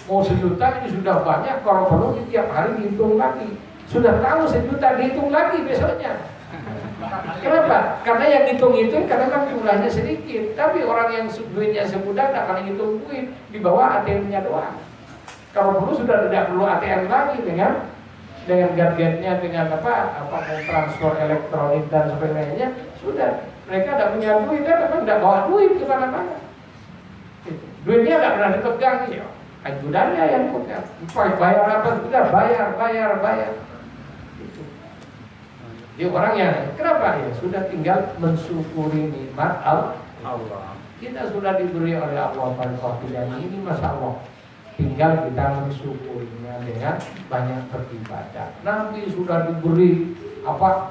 Mau 1 juta ini sudah banyak. Kalau perlu tiap hari dihitung lagi. Sudah tahu 1 juta dihitung lagi besoknya. Kenapa? Karena yang hitung itu karena kan jumlahnya sedikit. Tapi orang yang duitnya semudah tidak akan hitung duit, di bawah ATM-nya doang. Kalau perlu sudah tidak perlu ATM lagi dengan gadgetnya, dengan mau transfer elektronik dan sebagainya, sudah mereka tidak punya duit, kan tidak bawa duit ke mana-mana. Duitnya tidak pernah dipegang, ya. Ajudannya yang pegang. Bayar apa sudah bayar. Dia orang yang kenapa ya sudah tinggal mensyukuri nikmat Allah. Kita sudah diberi oleh Allah Al-Fatihah ini, masya Allah. tinggal kita mensyukurinya dengan banyak beribadah. Nabi sudah diberi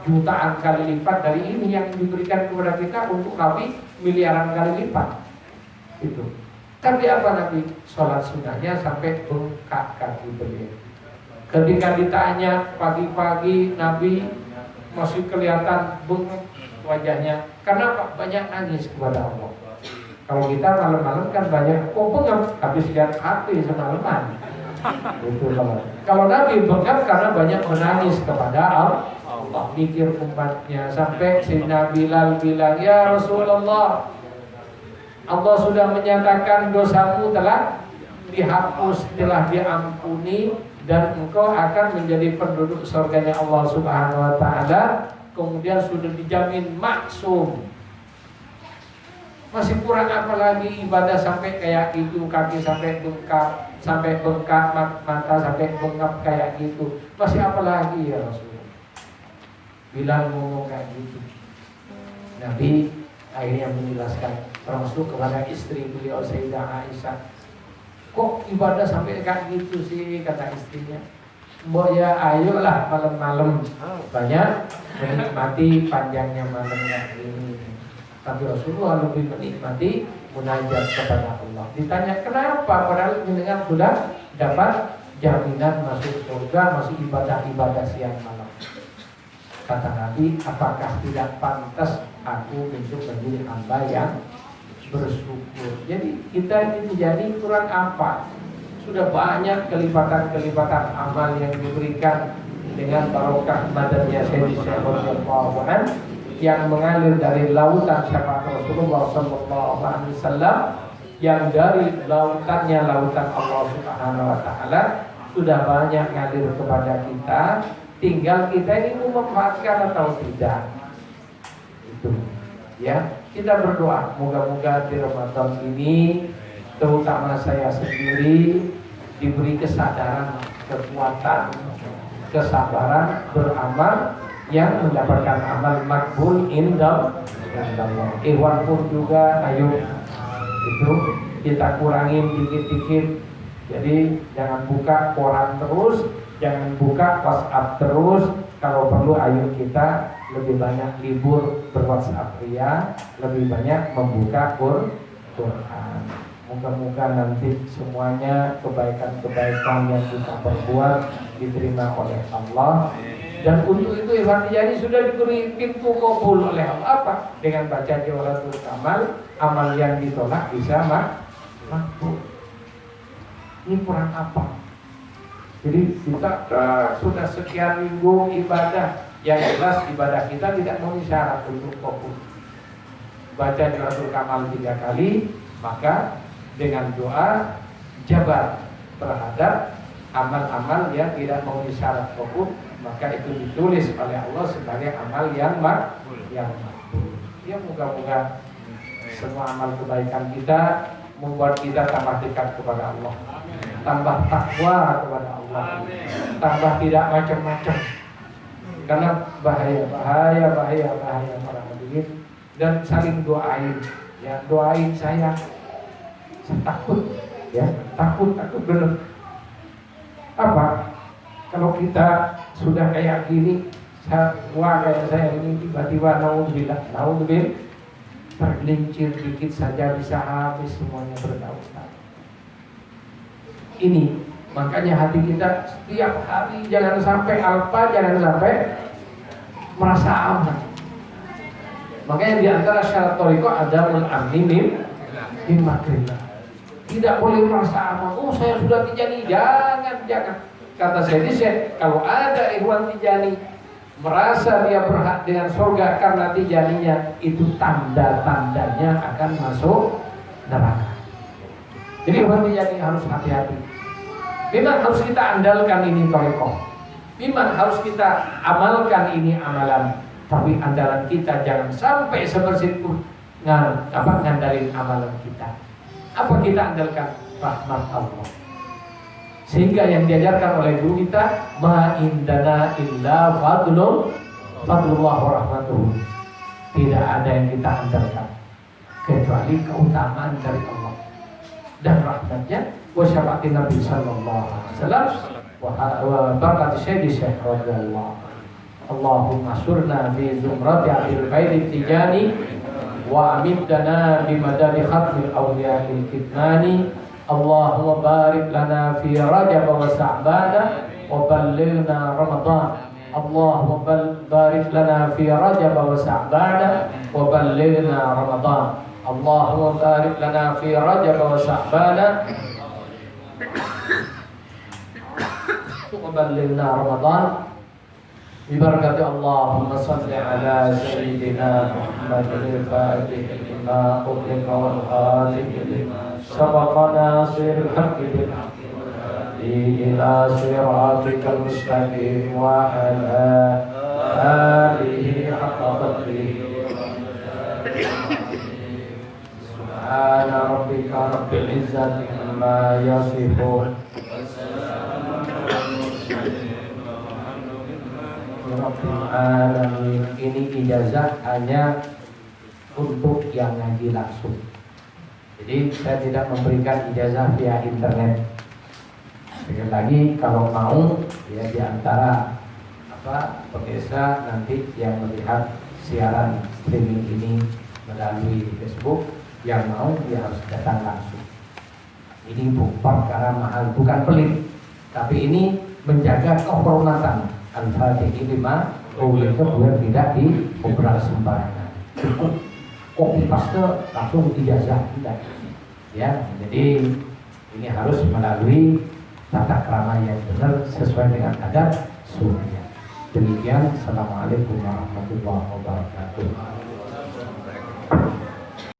jutaan kali lipat dari ini yang diberikan kepada kita, untuk Nabi miliaran kali lipat. Itu. Tapi apa Nabi? Sholat sunnahnya sampai bengkak kaki beliau. Ketika ditanya pagi-pagi, Nabi masih kelihatan bengkak wajahnya. Karena apa? Banyak nangis kepada Allah. Kalau kita malam-malam kan banyak bengkak, habis lihat hati semalaman. Itu kalau Nabi bengkak karena banyak menangis kepada Allah, mikir umatnya. Sampai si Nabi Bilal bilang, ya Rasulullah, Allah sudah menyatakan dosamu telah dihapus, telah diampuni, dan engkau akan menjadi penduduk surganya Allah Subhanahu wa Ta'ala. Kemudian sudah dijamin maksum. Masih kurang apa lagi ibadah sampai kayak gitu, kaki sampai bengkak, mata sampai bengkak kayak gitu. Masih apa lagi ya Rasulullah? Bilang ngomong kayak gitu. Nabi akhirnya menjelaskan, termasuk kepada istri beliau Sayyidah Aisyah. Kok ibadah sampai kayak gitu sih, kata istrinya. Mbok ya ayolah malam-malam banyak menikmati panjangnya malamnya ini. Tapi Rasulullah lebih menikmati munajat kepada Allah. Ditanya kenapa, padahal mendengar sudah dapat jaminan masuk surga, masih ibadah-ibadah siang malam. Kata Nabi, apakah tidak pantas aku untuk menjadi hamba yang bersyukur? Jadi kita ini menjadi kurang apa? Sudah banyak kelipatan-kelipatan amal yang diberikan dengan barokah badannya Sayyidina Muhammad yang mengalir dari lautan syafaat Rasulullah sallallahu alaihi wasallam, yang dari lautannya lautan Allah Subhanahu wa Ta'ala sudah banyak ngalir kepada kita. Tinggal kita ini memanfaatkan atau tidak. Itu ya, kita berdoa moga-moga di Ramadan ini, terutama saya sendiri, diberi kesadaran, kekuatan, kesabaran beramal yang mendapatkan amal makbul indah. Ikhwan pun juga ayo itu kita kurangin dikit-dikit. Jadi jangan buka koran terus, jangan buka WhatsApp terus. Kalau perlu ayo kita lebih banyak libur ber-WhatsApp ria, lebih banyak membuka Quran. Moga-moga nanti semuanya kebaikan-kebaikan yang kita perbuat diterima oleh Allah. Dan untuk itu Ikhwan Tijani sudah diberi pintu kabul oleh Allah. Apa? Dengan baca Jawharatul Kamal, amal yang ditolak bisa makbul. Ini kurang apa? Jadi kita sudah sekian minggu ibadah, yang jelas ibadah kita tidak memenuhi syarat untuk kabul. Baca Jawharatul Kamal 3 kali, maka dengan doa jabar terhadap amal-amal yang tidak memenuhi syarat kabul, maka itu ditulis oleh Allah sebagai amal yang makbul. Ya moga-moga semua amal kebaikan kita membuat kita tambah dekat kepada Allah, tambah takwa kepada Allah, tambah tidak macam-macam. Karena bahaya para hadirin. Dan saling doain, ya doain saya takut, ya takut benar. Apa? Kalau kita sudah kayak gini, kayak saya ini tiba-tiba naudzubillah tergelincir dikit saja bisa habis semuanya berdaun-daun. Ini makanya hati kita setiap hari jangan sampai alpa, jangan sampai merasa aman. Makanya di antara syarat thariqah ada amni min makrillah. Tidak boleh merasa aman. Oh saya sudah Tijani, jangan. Kata saya, kalau ada Ikhwan Tijani merasa dia berhak dengan surga karena Tijaninya, itu tanda-tandanya akan masuk neraka. Jadi Ikhwan Tijani harus hati-hati. Memang harus kita andalkan ini thariqah. Memang harus kita amalkan ini amalan. Tapi andalan kita jangan sampai seperti itu ngandalin amalan kita. Apa kita andalkan? Rahmat Allah. Sehingga yang diajarkan oleh guru kita, ma indana illa fadlullah wa rahmatuhu. Tidak ada yang kita andalkan kecuali keutamaan dari Allah dan rahmatnya wa syafaati Nabi sallallahu alaihi wasallam wa barakati Syekh Syekh radhiyallahu. Allahumma surna fi zumrati abil baiti tijani wa amidna bi madadi khatmil awliya'il kitmani. Allahumma barik lana fi Rajab wa Sha'ban wa ballighna Ramadan. Allahumma barik lana fi Rajab wa Sha'ban wa ballighna Ramadan. Allahumma barik lana fi Rajab wa Sha'ban wa ballighna Ramadan. Bibarakati Allahumma salli ala sayyidina Muhammadin al-Fatih lima ughliqa wal khatim lima sabaqa nasiril haqqi bil haqqi ila siratikal mustaqim wa ala alihi haqqa qadrihi subhana rabbika rabbil izzati amma yasifun. Ini ijazah hanya untuk yang ngaji langsung. Jadi saya tidak memberikan ijazah via internet. Sekali lagi kalau mau ya di antara pemirsa nanti yang melihat siaran streaming ini melalui Facebook, yang mau ya harus datang langsung. Ini bukan karena mahal, bukan pelit, tapi ini menjaga kehormatan Al-Fatih lima ughliqa biar tidak diobral sembarangan. Cukup copy paste langsung ijazah tidak. Ya, jadi ini harus melalui tata krama yang benar sesuai dengan adab sunnah. Demikian, assalamualaikum warahmatullahi wabarakatuh.